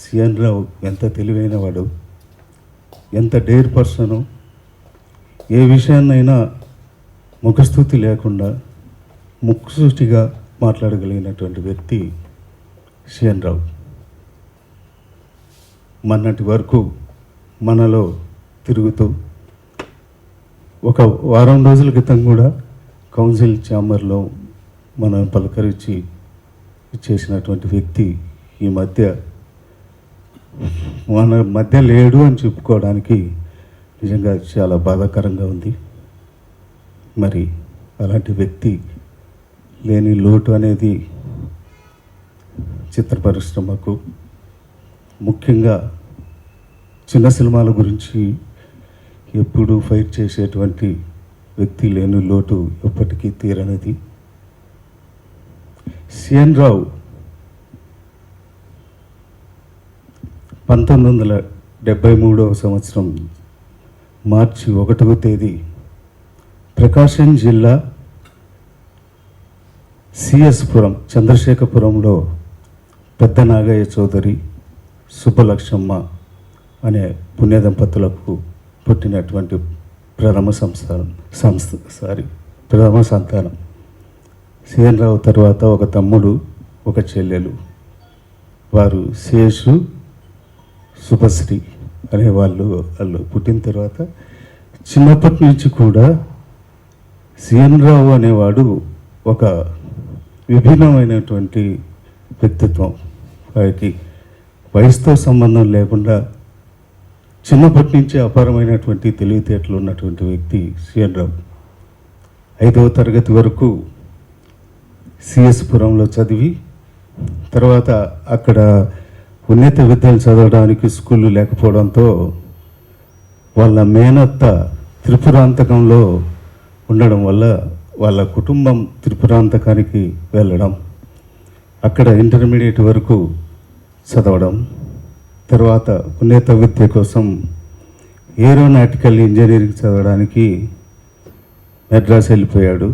CN రావు ఎంత తెలివైన వాడు, ఎంత డేర్ పర్సను, ఏ విషయాన్నైనా ముఖస్థుతి లేకుండా ముక్కుసూటిగా మాట్లాడగలిగినటువంటి వ్యక్తి సిఎన్ రావు. మొన్నటి వరకు మనలో తిరుగుతూ ఒక వారం రోజుల క్రితం కూడా కౌన్సిల్ ఛాంబర్లో మనం పలకరించి చేసినటువంటి వ్యక్తి ఈ మధ్య మన మధ్య లేడు అని చెప్పుకోవడానికి నిజంగా చాలా బాధాకరంగా ఉంది. మరి అలాంటి వ్యక్తి లేని లోటు అనేది చిత్ర పరిశ్రమకు, ముఖ్యంగా చిన్న సినిమాల గురించి ఎప్పుడు ఫైట్ చేసేటువంటి వ్యక్తి లేని లోటు ఎప్పటికీ తీరనిది. సిఎన్ రావు 1973 సంవత్సరం మార్చి 1వ తేదీ ప్రకాశం జిల్లా సిఎస్పురం చంద్రశేఖరపురంలో పెద్ద నాగయ్య చౌదరి, సుబ్బలక్ష్మమ్మ అనే పుణ్య దంపతులకు పుట్టినటువంటి ప్రథమ సంతానం. సిఎన్ రావు తర్వాత ఒక తమ్ముడు, ఒక చెల్లెలు. వారు శేషు, శుభశ్రీ అనే వాళ్ళు పుట్టిన తర్వాత చిన్నప్పటి నుంచి కూడా సిఎన్ రావు అనేవాడు ఒక విభిన్నమైనటువంటి వ్యక్తిత్వం. వారికి వయసుతో సంబంధం లేకుండా చిన్నప్పటి నుంచి అపారమైనటువంటి తెలివితేటలు ఉన్నటువంటి వ్యక్తి సిఎన్ రావు. 5వ తరగతి వరకు సిఎస్పురంలో చదివి తర్వాత అక్కడ ఉన్నత విద్యలు చదవడానికి స్కూళ్ళు లేకపోవడంతో వాళ్ళ మేనత్త త్రిపురాంతకంలో ఉండడం వల్ల వాళ్ళ కుటుంబం త్రిపురాంతకానికి వెళ్ళడం, అక్కడ ఇంటర్మీడియట్ వరకు చదవడం, తర్వాత ఉన్నత విద్య కోసం ఏరోనాటికల్ ఇంజనీరింగ్ చదవడానికి మెడ్రాస్ వెళ్ళిపోయాడు.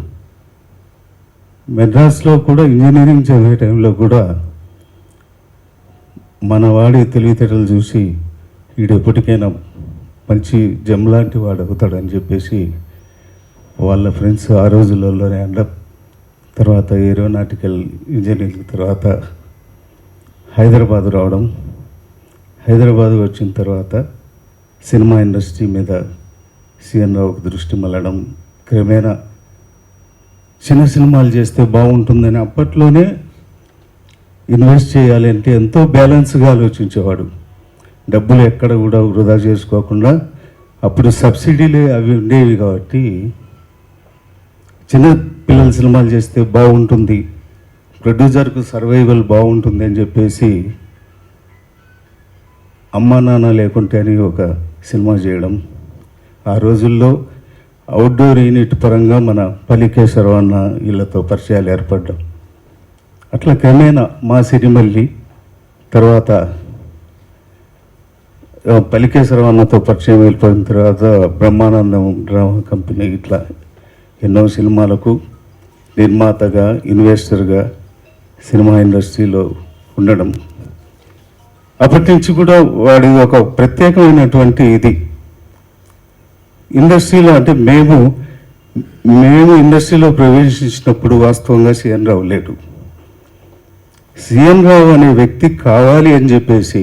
మెడ్రాస్లో కూడా ఇంజనీరింగ్ చదివే టైంలో కూడా మన వాడి తెలివితేటలు చూసి వీడు ఎప్పటికైనా మంచి జమ్ లాంటి వాడు అవుతాడని చెప్పేసి వాళ్ళ ఫ్రెండ్స్ ఆ రోజులలోనే తర్వాత ఏరోనాటికల్ ఇంజనీరింగ్ తర్వాత హైదరాబాద్ రావడం, హైదరాబాద్ వచ్చిన తర్వాత సినిమా ఇండస్ట్రీ మీద సిఎన్ రావుకు దృష్టి మళ్ళడం, క్రమేణా చిన్న సినిమాలు చేస్తే బాగుంటుందని అప్పట్లోనే ఇన్వెస్ట్ చేయాలి అంటే ఎంతో బ్యాలెన్స్గా ఆలోచించేవాడు. డబ్బులు ఎక్కడ కూడా వృధా చేసుకోకుండా, అప్పుడు సబ్సిడీలే అవి ఉండేవి కాబట్టి చిన్న పిల్లల సినిమాలు చేస్తే బాగుంటుంది, ప్రొడ్యూసర్కు సర్వైవల్ బాగుంటుంది అని చెప్పేసి అమ్మా నాన్న లేకుంటే అని ఒక సినిమా చేయడం. ఆ రోజుల్లో అవుట్డోర్ యూనిట్ పరంగా మన పలికేశ్వరరావు అన్న వీళ్ళతో పరిచయాలు ఏర్పడ్డం. అట్లా క్రమేణా మా సిరిమల్లి తర్వాత పలికేశ్వరరావు అన్నతో పరిచయం వెళ్ళిపోయిన తర్వాత బ్రహ్మానందం డ్రామా కంపెనీ, ఇట్లా ఎన్నో సినిమాలకు నిర్మాతగా, ఇన్వెస్టర్గా సినిమా ఇండస్ట్రీలో ఉండడం. అప్పటి నుంచి కూడా వాడి ఒక ప్రత్యేకమైనటువంటి ఇది ఇండస్ట్రీలో, అంటే మేము ఇండస్ట్రీలో ప్రవేశించినప్పుడు వాస్తవంగా సిఎన్ రావు లేడు. సిఎన్ రావు అనే వ్యక్తి కావాలి అని చెప్పేసి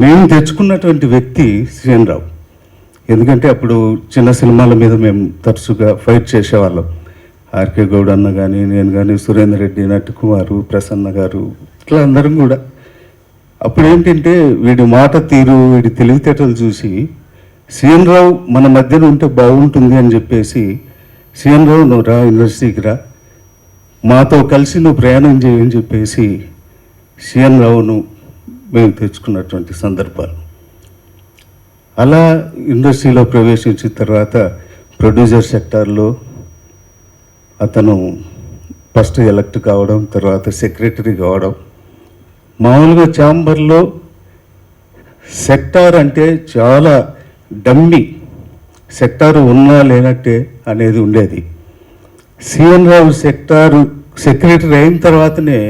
మేము తెచ్చుకున్నటువంటి వ్యక్తి సిఎన్ రావు. ఎందుకంటే అప్పుడు చిన్న సినిమాల మీద మేము తరచుగా ఫైట్ చేసేవాళ్ళం. ఆర్కే గౌడ్ అన్న కానీ, నేను కానీ, సురేందర్ రెడ్డి, నట్టుకుమారు, ప్రసన్న గారు, ఇట్లా అందరం కూడా. అప్పుడు ఏంటంటే వీడి మాట తీరు, వీడి తెలివితేటలు చూసి సిఎన్ రావు మన మధ్యన ఉంటే బాగుంటుంది అని చెప్పేసి, సిఎన్ రావు నువ్వు రా ఇండస్ట్రీకి రా, మాతో కలిసి నువ్వు ప్రయాణం చేయని చెప్పేసి సిఎన్ రావును మేము తెచ్చుకున్నటువంటి సందర్భాలు. అలా ఇండస్ట్రీలో ప్రవేశించిన తర్వాత ప్రొడ్యూసర్ సెక్టార్లో అతను ఫస్ట్ ఎలక్ట్ కావడం, తర్వాత సెక్రటరీ కావడం. మామూలుగా ఛాంబర్లో సెక్టార్ అంటే చాలా డమ్మి, సెక్టారు ఉన్నా లేనట్టే అనేది ఉండేది. సిఎన్ రావు సెక్రటరీ అయిన తర్వాతనే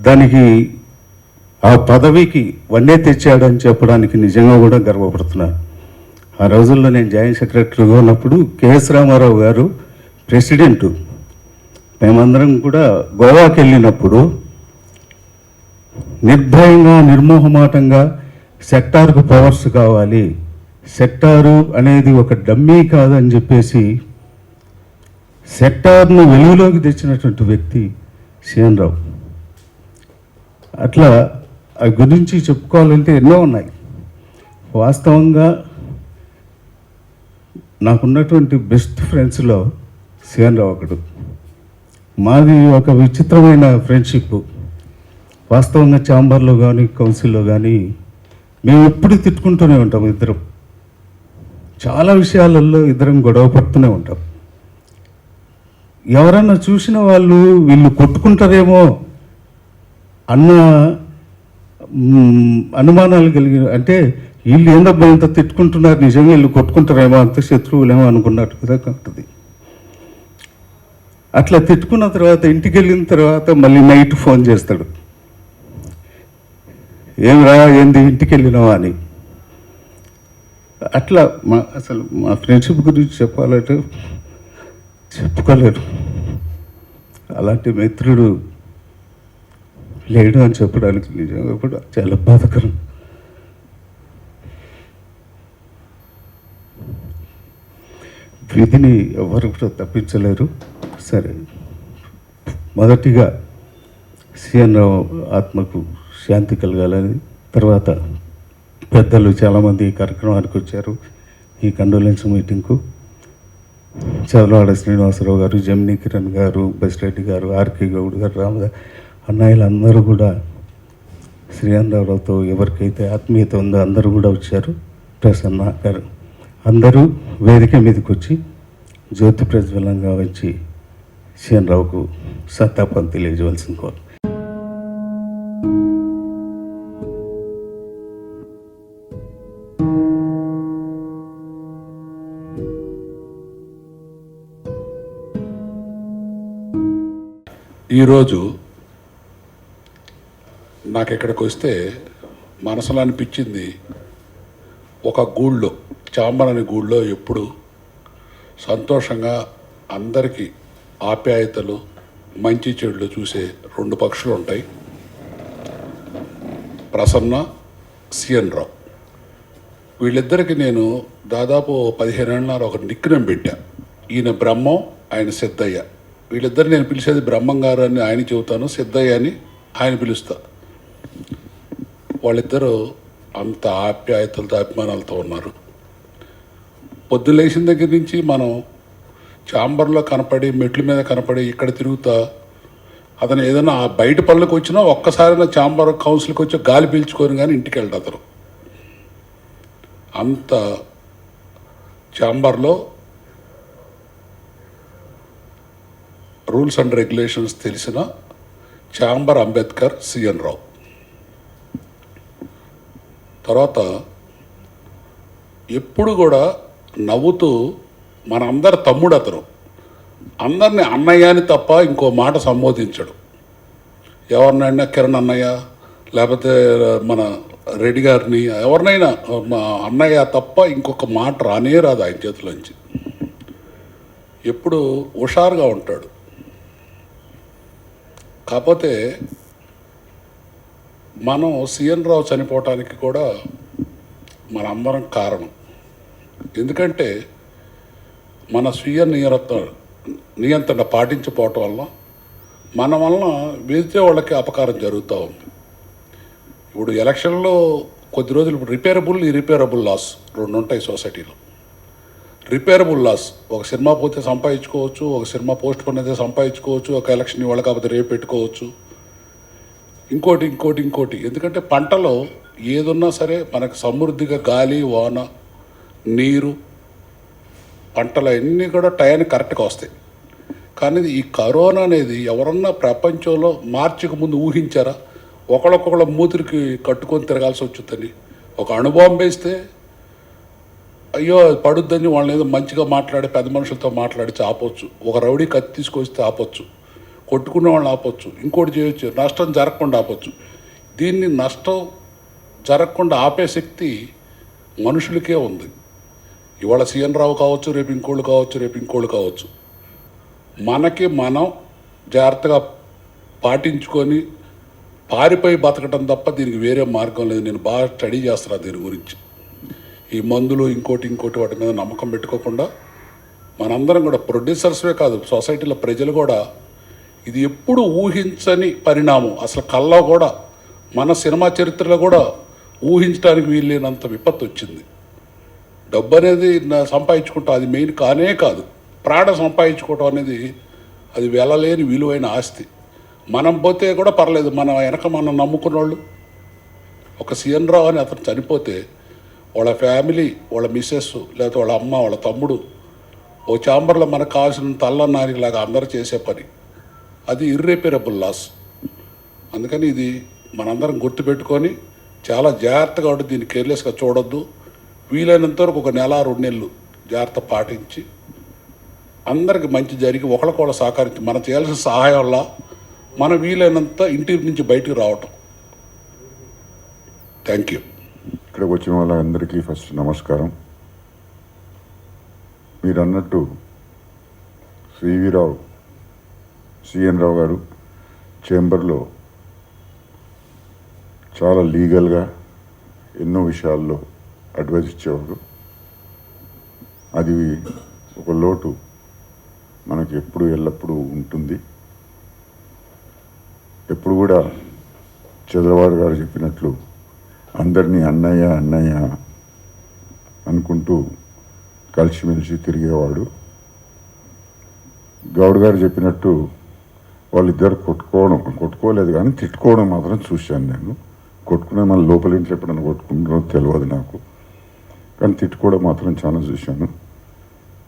దానికి ఆ పదవికి వన్నే తెచ్చాడని చెప్పడానికి నిజంగా కూడా గర్వపడుతున్నాను. ఆ రోజుల్లో నేను జాయింట్ సెక్రటరీగా ఉన్నప్పుడు కెఎస్ రామారావు గారు ప్రెసిడెంటు. మేమందరం కూడా గోవాకి వెళ్ళినప్పుడు నిర్భయంగా నిర్మోహమాటంగా సెక్టార్కు పవర్స్ కావాలి, సెక్టారు అనేది ఒక డమ్మీ కాదని చెప్పేసి సెక్టార్ను వెలుగులోకి తెచ్చినటువంటి వ్యక్తి సిఎన్ రావు. అట్లా ఆ గురించి చెప్పుకోవాలంటే ఎన్నో ఉన్నాయి. వాస్తవంగా నాకున్నటువంటి బెస్ట్ ఫ్రెండ్స్లో సిఎన్ రావు ఒకడు. మాది ఒక విచిత్రమైన ఫ్రెండ్షిప్. వాస్తవంగా ఛాంబర్లో కానీ కౌన్సిల్లో కానీ మేము ఎప్పుడు తిట్టుకుంటూనే ఉంటాం. ఇద్దరం చాలా విషయాలలో ఇద్దరం గొడవ పడుతూనే ఉంటాం. ఎవరన్నా చూసిన వాళ్ళు వీళ్ళు కొట్టుకుంటారేమో అన్న అనుమానాలు కలిగిన, అంటే వీళ్ళు ఏందబ్బా ఇంత తిట్టుకుంటున్నారు, నిజంగా వీళ్ళు కొట్టుకుంటారేమో, అంత శత్రువులేమో అనుకున్నట్టుగా ఉంటుంది. అట్లా తిట్టుకున్న తర్వాత ఇంటికి వెళ్ళిన తర్వాత మళ్ళీ నైట్ ఫోన్ చేస్తాడు, ఏమిరా ఏంది ఇంటికి వెళ్ళినావా అని. అట్లా అసలు మా ఫ్రెండ్షిప్ గురించి చెప్పాలంటే చెప్పుకోలేరు. అలాంటి మిత్రుడు లేడు అని చెప్పడానికి నిజంగా కూడా చాలా బాధకరం. విధిని ఎవరు కూడా తప్పించలేరు. సరే, మొదటిగా సిఎన్ రావు ఆత్మకు శాంతి కలగాలని, తర్వాత పెద్దలు చాలామంది ఈ కార్యక్రమానికి వచ్చారు, ఈ కండోలెన్స్ మీటింగ్కు. చదలవాడ శ్రీనివాసరావు గారు, జమినీ కిరణ్ గారు, బసిరెడ్డి గారు, ఆర్కే గౌడ్ గారు, రామదాస్ అన్నయ్యలు అందరూ కూడా సిఎన్ రావుతో ఎవరికైతే ఆత్మీయత ఉందో అందరూ కూడా వచ్చారు. ప్రసన్న గారు అందరూ వేదిక మీదకి వచ్చి జ్యోతి ప్రజ్వలంగా వచ్చి సిఎన్ రావుకు సంతాపం తెలియజేయవలసింది కోరు. ఈరోజు నాకు ఇక్కడికి వస్తే మనసులో అనిపించింది, ఒక గూళ్ళో, చాంబర్ అనే గూళ్ళో ఎప్పుడు సంతోషంగా అందరికీ ఆప్యాయతలు, మంచి చెడులు చూసే రెండు పక్షులు ఉంటాయి, ప్రసన్న, సిఎన్ రావు. వీళ్ళిద్దరికి నేను దాదాపు 15 ఏళ్ళ ఒక నిక్నేమ్ పెట్టా. ఈయన బ్రహ్మం, ఆయన సిద్ధయ్య. వీళ్ళిద్దరు నేను పిలిచేది బ్రహ్మం గారు అని ఆయన చెబుతాను, సిద్ధయ్య అని ఆయన పిలుస్తా. వాళ్ళిద్దరూ అంత ఆప్యాయతలతో అభిమానాలతో ఉన్నారు. పొద్దున్న లేచిన దగ్గర నుంచి మనం ఛాంబర్లో కనపడి, మెట్ల మీద కనపడి, ఇక్కడ తిరుగుతా, అతను ఏదైనా బయట పనులకు వచ్చినా ఒక్కసారైనా ఛాంబర్ కౌన్సిల్కి వచ్చి గాలి పీల్చుకొని కానీ ఇంటికి వెళ్తాడు అతను. అంత ఛాంబర్లో రూల్స్ అండ్ రెగ్యులేషన్స్ తెలిసిన ఛాంబర్ అంబేద్కర్ సిఎన్ రావు. తర్వాత ఎప్పుడు కూడా నవ్వుతూ, మనందరి తమ్ముడు అతను, అందరినీ అన్నయ్య అని తప్ప ఇంకో మాట సంబోధించడు. ఎవరినైనా కిరణ్ అన్నయ్య, లేకపోతే మన రెడ్డి గారిని, ఎవరినైనా అన్నయ్య తప్ప ఇంకొక మాట రానే రాదు ఆయన చేతిలోంచి. ఎప్పుడు హుషారుగా ఉంటాడు. కాకపోతే మనం సిఎన్ రావు చనిపోవటానికి కూడా మనందరం కారణం. ఎందుకంటే మన స్వీయ నియంత్రణ పాటించిపోవటం వల్ల మన వలన వేస్తే వాళ్ళకి అపకారం జరుగుతూ ఉంది. ఇప్పుడు ఎలక్షన్లో కొద్ది రోజులు రిపేరబుల్, ఇరిపేరబుల్ లాస్ రెండు ఉంటాయి సొసైటీలో. రిపేరబుల్ లాస్, ఒక సినిమా పోతే సంపాదించుకోవచ్చు, ఒక సినిమా పోస్ట్ పోన్ అయితే సంపాదించుకోవచ్చు, ఒక ఎలక్షన్ ఇవాళ కాకపోతే రేపు పెట్టుకోవచ్చు, ఇంకోటి. ఎందుకంటే పంటలో ఏదున్నా సరే మనకు సమృద్ధిగా గాలి, వాన, నీరు, పంటలు అన్నీ కూడా టయానికి కరెక్ట్గా వస్తాయి. కానీ ఈ కరోనా అనేది ఎవరన్నా ప్రపంచంలో మార్చికి ముందు ఊహించారా? ఒకళ్ళొకళ్ళ మూతిరికి కట్టుకొని తిరగాల్సి వచ్చుద్దని. ఒక అణుబాంబు వేస్తే అయ్యో పడుద్దని వాళ్ళని ఏదో మంచిగా మాట్లాడి, పెద్ద మనుషులతో మాట్లాడి ఆపొచ్చు. ఒక రౌడీ కత్తి తీసుకొస్తే ఆపొచ్చు, కొట్టుకున్న వాళ్ళని ఆపొచ్చు, ఇంకోటి చేయొచ్చు, నష్టం జరగకుండా ఆపొచ్చు. దీన్ని నష్టం జరగకుండా ఆపే శక్తి మనుషులకే ఉంది. ఇవాళ సీఎన్ రావు కావచ్చు, రేపు ఇంకోళ్ళు కావచ్చు, రేపు ఇంకోళ్ళు కావచ్చు. మనకి మనం జాగ్రత్తగా పాటించుకొని పారిపోయి బతకడం తప్ప దీనికి వేరే మార్గం లేదు. నేను బాగా స్టడీ చేస్తున్నాను దీని గురించి. ఈ మందులు ఇంకోటి వాటి మీద నమ్మకం పెట్టుకోకుండా మనందరం కూడా, ప్రొడ్యూసర్స్వే కాదు, సొసైటీలో ప్రజలు కూడా, ఇది ఎప్పుడు ఊహించని పరిణామం. అసలు కల్లో కూడా, మన సినిమా చరిత్రలో కూడా ఊహించడానికి వీల్లేనంత విపత్తు వచ్చింది. డబ్బు అనేది సంపాదించుకుంటాం, అది మెయిన్ కానే కాదు. ప్రాణ సంపాదించుకోవటం అనేది అది వెళ్ళలేని విలువైన ఆస్తి. మనం పోతే కూడా పర్లేదు, మనం వెనక మనం నమ్ముకున్న వాళ్ళు. ఒక సీఎన్ రావు అని అతను చనిపోతే వాళ్ళ ఫ్యామిలీ, వాళ్ళ మిస్సెస్, లేకపోతే వాళ్ళ అమ్మ, వాళ్ళ తమ్ముడు ఓ ఛాంబర్లో మనకు కావాల్సిన తల్లనారిలాగా అందరూ చేసే పని. అది ఇర్రిపేరబుల్ లాస్. అందుకని ఇది మనందరం గుర్తుపెట్టుకొని చాలా జాగ్రత్తగా ఉండి దీన్ని కేర్లెస్గా చూడొద్దు. వీలైనంత వరకు ఒక నెల 2 నెలలు జాగ్రత్త పాటించి అందరికి మంచి జరిగి ఒకరికొకరు సహకరించి మనం చేయాల్సిన సహాయం వల్ల మనం వీలైనంత ఇంటి నుంచి బయటకు రావటం. Thank you. ఇక్కడికి వచ్చిన వాళ్ళందరికీ ఫస్ట్ నమస్కారం. మీరు అన్నట్టు సిఎన్ రావు గారు చేంబర్లో చాలా లీగల్గా ఎన్నో విషయాల్లో అడ్వైజ్ ఇచ్చేవారు. అది ఒక లోటు మనకి ఎల్లప్పుడూ ఉంటుంది. ఎప్పుడు కూడా చంద్రబాబు గారు చెప్పినట్లు అందరినీ అన్నయ్య అనుకుంటూ కలిసిమెలిసి తిరిగేవాడు. గౌడ్ గారు చెప్పినట్టు వాళ్ళిద్దరు కొట్టుకోలేదు కానీ తిట్టుకోవడం మాత్రం చూశాను నేను. కొట్టుకునే మన లోపల ఇంట్లో ఎప్పుడైనా కొట్టుకుంటారో తెలియదు నాకు, కానీ తిట్టుకోవడం మాత్రం చాలా చూశాను.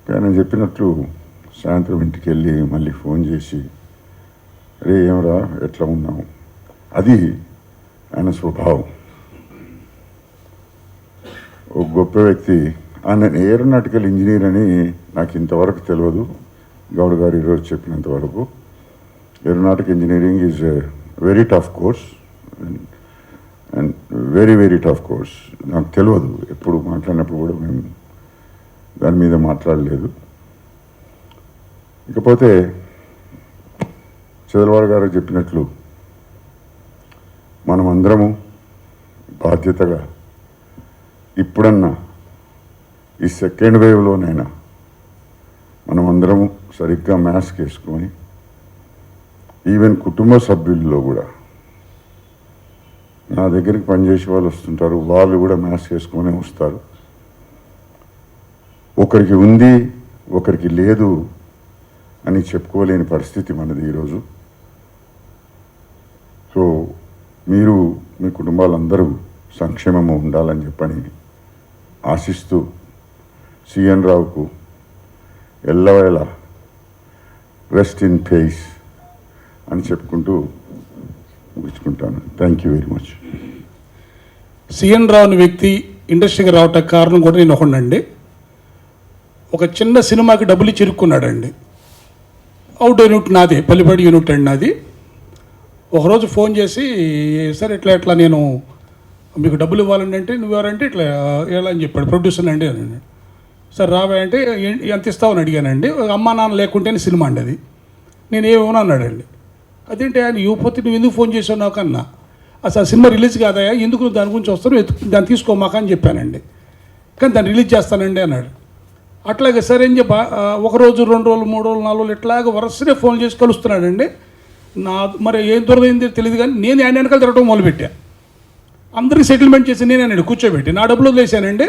కానీ నేను చెప్పినట్లు సాయంత్రం ఇంటికి వెళ్ళి మళ్ళీ ఫోన్ చేసి, అరే ఏమరా ఎట్లా ఉన్నావు, అది ఆయన స్వభావం. ఒక గొప్ప వ్యక్తి. ఆయన ఏరోనాటికల్ ఇంజనీర్ అని నాకు ఇంతవరకు తెలియదు. గౌడ్ గారు ఈరోజు చెప్పినంత వరకు aeronautical engineering is very tough course and very tough course. నాకు తెలియదు, ఎప్పుడు మాట్లాడినప్పుడు కూడా మేము దాని మీద మాట్లాడలేదు. ఇకపోతే చంద్రబాబు గారు చెప్పినట్లు మనమందరము బాధ్యతగా ఇప్పుడన్నా ఈ సెకండ్ వేవ్లోనైనా మనమందరము సరిగ్గా మాస్క్ వేసుకొని, ఈవెన్ కుటుంబ సభ్యుల్లో కూడా, నా దగ్గరికి పనిచేసే వాళ్ళు వస్తుంటారు, వాళ్ళు కూడా మాస్క్ వేసుకొని వస్తారు. ఒకరికి ఉంది ఒకరికి లేదు అని చెప్పుకోలేని పరిస్థితి మనది ఈరోజు. సో మీరు మీ కుటుంబాలందరూ సంక్షేమము ఉండాలని చెప్పని ఆశిస్తూ సిఎన్ రావుకు ఎల్లవేళ రెస్ట్ ఇన్ పీస్ అని చెప్పుకుంటూ ముగించుకుంటాను. Thank you very much. CN Rao అనే వ్యక్తి ఇండస్ట్రీకి రావటానికి కారణం కూడా నేను ఒకనండి. ఒక చిన్న సినిమాకి డబ్బులు ఇచ్చి ఇరుక్కున్నాడండి. అవుట్ యూనిట్ నాది, పల్లిపాడు యూనిట్ అండి నాది. ఒకరోజు ఫోన్ చేసి, సార్ ఇట్లా నేను మీకు డబ్బులు ఇవ్వాలండి అంటే, నువ్వెవరంటే ఇట్లా ఎలా అని చెప్పాడు, ప్రొడ్యూసర్ అండి అని. సార్ రావా అంటే ఎంత ఇస్తావని అడిగానండి. అమ్మా నాన్న లేకుంటేనే సినిమా అండి అది. నేను ఏమన్నా అన్నాడండి. అదేంటి ఆయన ఇవ్వకపోతే నువ్వు ఎందుకు ఫోన్ చేసావు నాకు అన్నా. అసలు సినిమా రిలీజ్ కాదయా, ఎందుకు నువ్వు దాని గురించి వస్తావు, దాన్ని తీసుకోమాక అని చెప్పానండి. కానీ దాన్ని రిలీజ్ చేస్తానండి అన్నాడు. అట్లాగే సరే అని చెప్పి 1 రోజు 2 రోజులు 3 రోజులు 4 రోజులు ఇట్లాగ వరుసనే ఫోన్ చేసి కలుస్తున్నాడండి. మరి ఏం దొరకైందో తెలియదు కానీ నేను ఆయన వెనకాల తిరగడం మొదలుపెట్టా. అందరికీ సెటిల్మెంట్ చేసి నేనండి కూర్చోబెట్టి నా డబ్బులు వదిలేసానండి.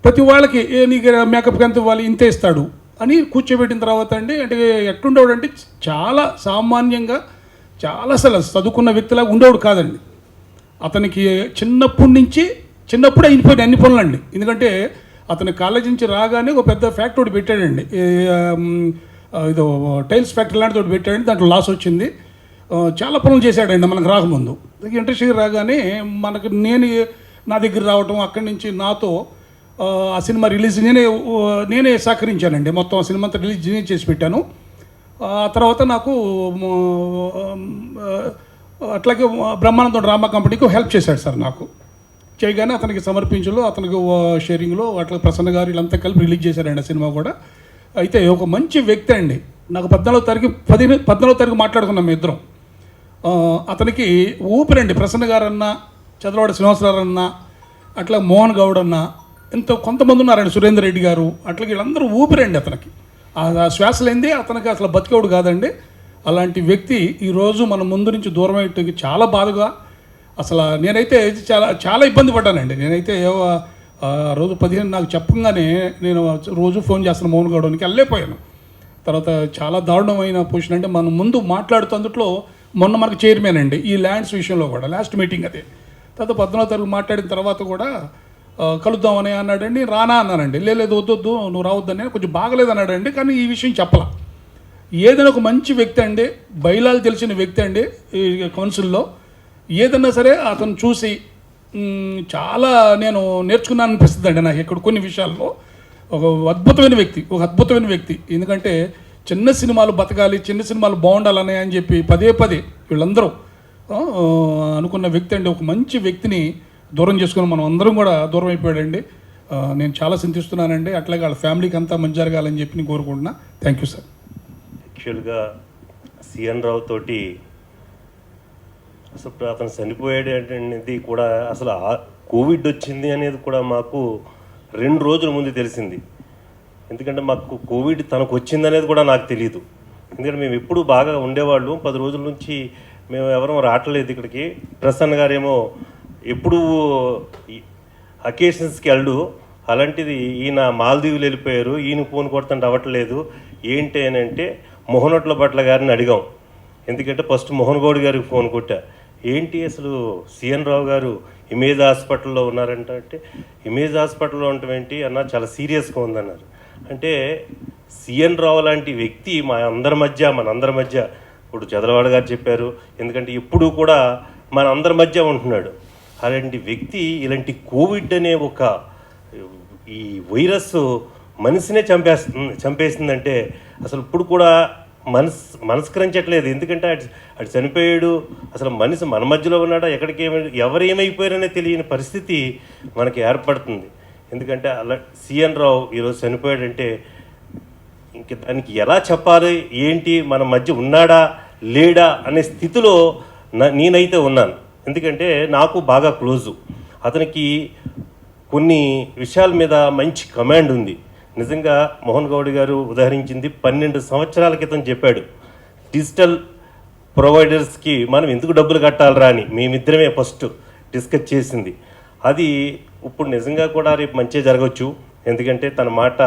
ప్రతి వాళ్ళకి నీకు మేకప్కి ఎంత ఇవ్వాలి, ఇంతే ఇస్తాడు అని కూర్చోబెట్టిన తర్వాత అండి, అంటే ఎట్లుండేవాడు అంటే చాలా సామాన్యంగా, చాలా అసలు చదువుకున్న వ్యక్తిలాగా ఉండేవాడు కాదండి. అతనికి చిన్నప్పుడే అయిపోయినాయి అన్ని పనులండి. ఎందుకంటే అతని కాలేజీ నుంచి రాగానే ఒక పెద్ద ఫ్యాక్టరీ ఒకటి పెట్టాడండి. ఇదో టైల్స్ ఫ్యాక్టరీ లాంటిది ఒకటి పెట్టాడండి. దాంట్లో లాస్ వచ్చింది. చాలా పనులు చేశాడండి మనకు రాకముందు. ఇండస్ట్రీకి రాగానే నా దగ్గర రావటం, అక్కడి నుంచి నాతో ఆ సినిమా రిలీజ్ నేనే సహకరించానండి. మొత్తం ఆ సినిమా అంతా రిలీజ్ నేనే చేసి పెట్టాను. ఆ తర్వాత నాకు అట్లాగే బ్రహ్మానందం డ్రామా కంపెనీకి హెల్ప్ చేశాడు సార్ నాకు. చేయగానే అతనికి సమర్పించలో అతనికి షేరింగ్లో అట్లా ప్రసన్న గారు వీళ్ళంతా కలిపి రిలీజ్ చేశారండి ఆ సినిమా కూడా. అయితే ఒక మంచి వ్యక్తి అండి. నాకు 14వ తారీఖు మాట్లాడుకున్నాం మేము ఇద్దరం. అతనికి ఊపిరండి. ప్రసన్న గారు అన్న, చంద్రవాడ శ్రీనివాసరావు అన్న, అట్లా మోహన్ గౌడ్ అన్న, ఎంతో కొంతమంది ఉన్నారండి, సురేందర్ రెడ్డి గారు, అట్లా వీళ్ళందరూ ఊపిరండి అతనికి. ఆ శ్వాస లేనిదే అతనికి అసలు బతికేవాడు కాదండి. అలాంటి వ్యక్తి ఈరోజు మన ముందు నుంచి దూరం అయ్యేటికి చాలా బాధగా, అసలు నేనైతే చాలా ఇబ్బంది పడ్డానండి. నేనైతే రోజు 15 నాకు చెప్పగానే నేను రోజు ఫోన్ చేస్తాను మోహన్ గౌడనికి, వెళ్ళలేకపోయాను. తర్వాత చాలా దారుణమైన పొజిషన్ అంటే మనం ముందు మాట్లాడుతున్నట్లో మొన్న మనకు చైర్మన్ అండి ఈ ల్యాండ్స్ విషయంలో కూడా లాస్ట్ మీటింగ్ అదే. తర్వాత 14వ తారీఖు మాట్లాడిన తర్వాత కూడా కలుద్దామని అన్నాడండి. రానా అన్నానండి. లేదు వద్దొద్దు నువ్వు రావద్దని, కొంచెం బాగలేదు అన్నాడండి. కానీ ఈ విషయం చెప్పలా. ఏదైనా ఒక మంచి వ్యక్తి అండి, బయలాలు తెలిసిన వ్యక్తి అండి ఈ కౌన్సిల్లో. ఏదన్నా సరే అతను చూసి చాలా నేను నేర్చుకున్నాను అనిపిస్తుంది అండి నాకు ఇక్కడ కొన్ని విషయాల్లో. ఒక అద్భుతమైన వ్యక్తి. ఎందుకంటే చిన్న సినిమాలు బతకాలి, చిన్న సినిమాలు బాగుండాలని అని చెప్పి పదే వీళ్ళందరూ అనుకున్న వ్యక్తి అండి. ఒక మంచి వ్యక్తిని దూరం చేసుకుని మనం అందరం కూడా దూరం అయిపోయాడండి. నేను చాలా చింతిస్తున్నానండి. అట్లాగే వాళ్ళ ఫ్యామిలీకి అంతా మంచి జరగాలని చెప్పి నేను కోరుకుంటున్నా. Thank you sir. యాక్చువల్గా సిఎన్ రావు తోటి అసలు అతను చనిపోయాడు అనేది కూడా అసలు కోవిడ్ వచ్చింది అనేది కూడా మాకు 2 రోజుల ముందు తెలిసింది. ఎందుకంటే మాకు కోవిడ్ తనకు వచ్చింది అనేది కూడా నాకు తెలియదు. ఎందుకంటే మేము ఎప్పుడు బాగా ఉండేవాళ్ళు. 10 రోజుల నుంచి మేము ఎవరూ రావట్లేదు ఇక్కడికి. ప్రసన్న గారేమో ఎప్పుడు అకేషన్స్కి వెళ్ళు, అలాంటిది ఈయన మాల్దీవులు వెళ్ళిపోయారు, ఈయన ఫోన్ కొడుతుంటే అవ్వట్లేదు ఏంటి అని అంటే మోహనొట్ల భట్ల గారిని అడిగాం. ఎందుకంటే ఫస్ట్ మోహన్ గౌడ్ గారికి ఫోన్ కొట్టా, ఏంటి అసలు సిఎన్ రావు గారు ఇమేజ్ హాస్పిటల్లో ఉన్నారంట అంటే, ఇమేజ్ హాస్పిటల్లో ఉండటం ఏంటి అన్న, చాలా సీరియస్గా ఉందన్నారు. అంటే సిఎన్ రావు లాంటి వ్యక్తి మనందరి మధ్య ఇప్పుడు చదలవాడ గారు చెప్పారు, ఎందుకంటే ఎప్పుడూ కూడా మన అందరి మధ్య ఉంటున్నాడు. అలాంటి వ్యక్తి ఇలాంటి కోవిడ్ అనే ఒక ఈ వైరస్ మనిషినే చంపేసిందంటే అసలు ఇప్పుడు కూడా మనస్కరించట్లేదు. ఎందుకంటే అటు చనిపోయాడు, అసలు మనిషి మన మధ్యలో ఉన్నాడా, ఎవరు ఏమైపోయారనే తెలియని పరిస్థితి మనకి ఏర్పడుతుంది. ఎందుకంటే అలా సిఎన్ రావు ఈరోజు చనిపోయాడంటే ఇంక దానికి ఎలా చెప్పాలి, ఏంటి, మన మధ్య ఉన్నాడా లేడా అనే స్థితిలో నేనైతే ఉన్నాను. ఎందుకంటే నాకు బాగా క్లోజు. అతనికి కొన్ని విషయాల మీద మంచి కమాండ్ ఉంది. నిజంగా మోహన్ గౌడ్ గారు ఉదాహరించింది 12 సంవత్సరాల క్రితం చెప్పాడు, డిజిటల్ ప్రొవైడర్స్కి మనం ఎందుకు డబ్బులు కట్టాలరా అని మేమిద్దరమే ఫస్ట్ డిస్కస్ చేసింది. అది ఇప్పుడు నిజంగా కూడా రేపు మంచిగా జరగవచ్చు. ఎందుకంటే తన మాట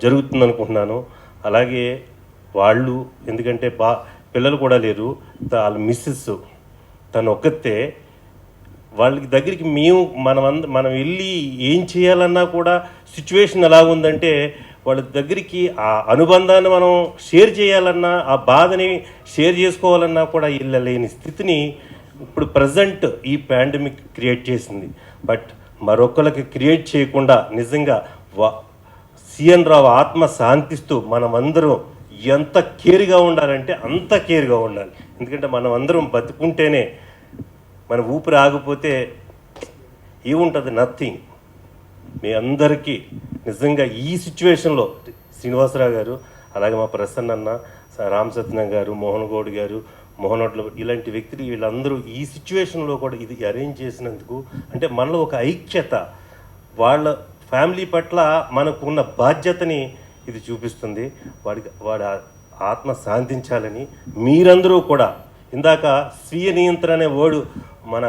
జరుగుతుంది అనుకుంటున్నాను. అలాగే వాళ్ళు ఎందుకంటే పిల్లలు కూడా లేరు, వాళ్ళ మిస్సెస్ తను ఒక్కతే. వాళ్ళకి దగ్గరికి మనం వెళ్ళి ఏం చేయాలన్నా కూడా సిచ్యువేషన్ ఎలా ఉందంటే వాళ్ళ దగ్గరికి ఆ అనుబంధాన్ని మనం షేర్ చేయాలన్నా, ఆ బాధని షేర్ చేసుకోవాలన్నా కూడా వెళ్ళలేని స్థితిని ఇప్పుడు ప్రజెంట్ ఈ పాండమిక్ క్రియేట్ చేసింది. బట్ మరొకరికి క్రియేట్ చేయకుండా నిజంగా సిఎన్ రావు ఆత్మ శాంతిస్తూ మనమందరం ఎంత కేర్గా ఉండాలంటే అంత కేర్గా ఉండాలి. ఎందుకంటే మనం అందరం బతుకుంటేనే, మన ఊపిరి ఆగిపోతే ఏముంటుంది, నథింగ్. మీ అందరికీ నిజంగా ఈ సిచ్యువేషన్లో శ్రీనివాసరావు గారు, అలాగే మా ప్రసన్న అన్న, రామ్ సత్యనారాయణ గారు, మోహన్ గౌడ్ గారు, మోహనోట్ల ఇలాంటి వ్యక్తులు వీళ్ళందరూ ఈ సిచ్యువేషన్లో కూడా ఇది అరేంజ్ చేసినందుకు అంటే మనలో ఒక ఐక్యత, వాళ్ళ ఫ్యామిలీ పట్ల మనకున్న బాధ్యతని ఇది చూపిస్తుంది. వాడి ఆత్మ శాంతించాలని మీరందరూ కూడా, ఇందాక స్వీయ నియంత్రణ అనే వర్డ్ మన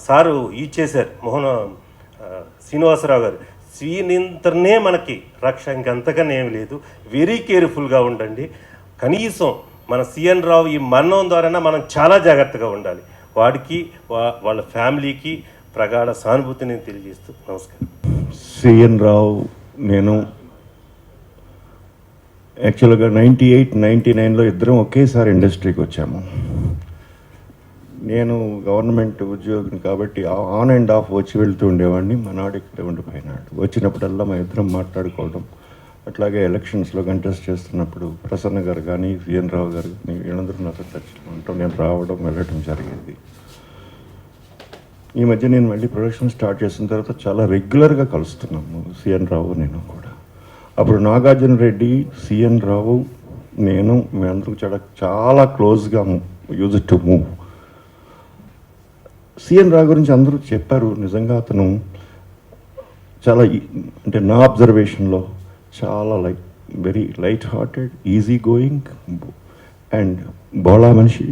సారు ఇచ్చేశారు శ్రీనివాసరావు గారు. స్వీయ నియంత్రణే మనకి రక్ష, ఇంకంతకన్నా ఏమి లేదు. వెరీ కేర్ఫుల్గా ఉండండి. కనీసం మన సిఎన్ రావు ఈ మరణం ద్వారా మనం చాలా జాగ్రత్తగా ఉండాలి. వాడికి వాళ్ళ ఫ్యామిలీకి ప్రగాఢ సానుభూతిని తెలియజేస్తూ నమస్కారం. సిఎన్ రావు నేను యాక్చువల్గా 98, 99లో ఇద్దరం ఒకేసారి ఇండస్ట్రీకి వచ్చాము. నేను గవర్నమెంట్ ఉద్యోగిని కాబట్టి ఆన్ అండ్ ఆఫ్ వచ్చి వెళ్తూ ఉండేవాడిని. మనాడు ఇక్కడ ఉండిపోయినాడు. వచ్చినప్పుడల్లా మా ఇద్దరం మాట్లాడుకోవడం అట్లాగే ఎలక్షన్స్లో కంటెస్ట్ చేస్తున్నప్పుడు ప్రసన్న గారు కానీ సిఎన్ రావు గారు కానీ వీళ్ళందరూ నాతో టచ్లో ఉంటాం, నేను రావడం వెళ్ళటం జరిగింది. ఈ మధ్య నేను మళ్ళీ ప్రొడక్షన్ స్టార్ట్ చేసిన తర్వాత చాలా రెగ్యులర్గా కలుస్తున్నాము సిఎన్ రావు నేను కూడా. అప్పుడు నాగార్జున రెడ్డి, సిఎన్ రావు, నేను మేమందరూ చాలా క్లోజ్గా యూజ్ టు మూవ్. సిఎన్ రావు గురించి అందరూ చెప్పారు. నిజంగా అతను చాలా అంటే నా అబ్జర్వేషన్లో చాలా very light hearted, easy going and బోళా మనిషి.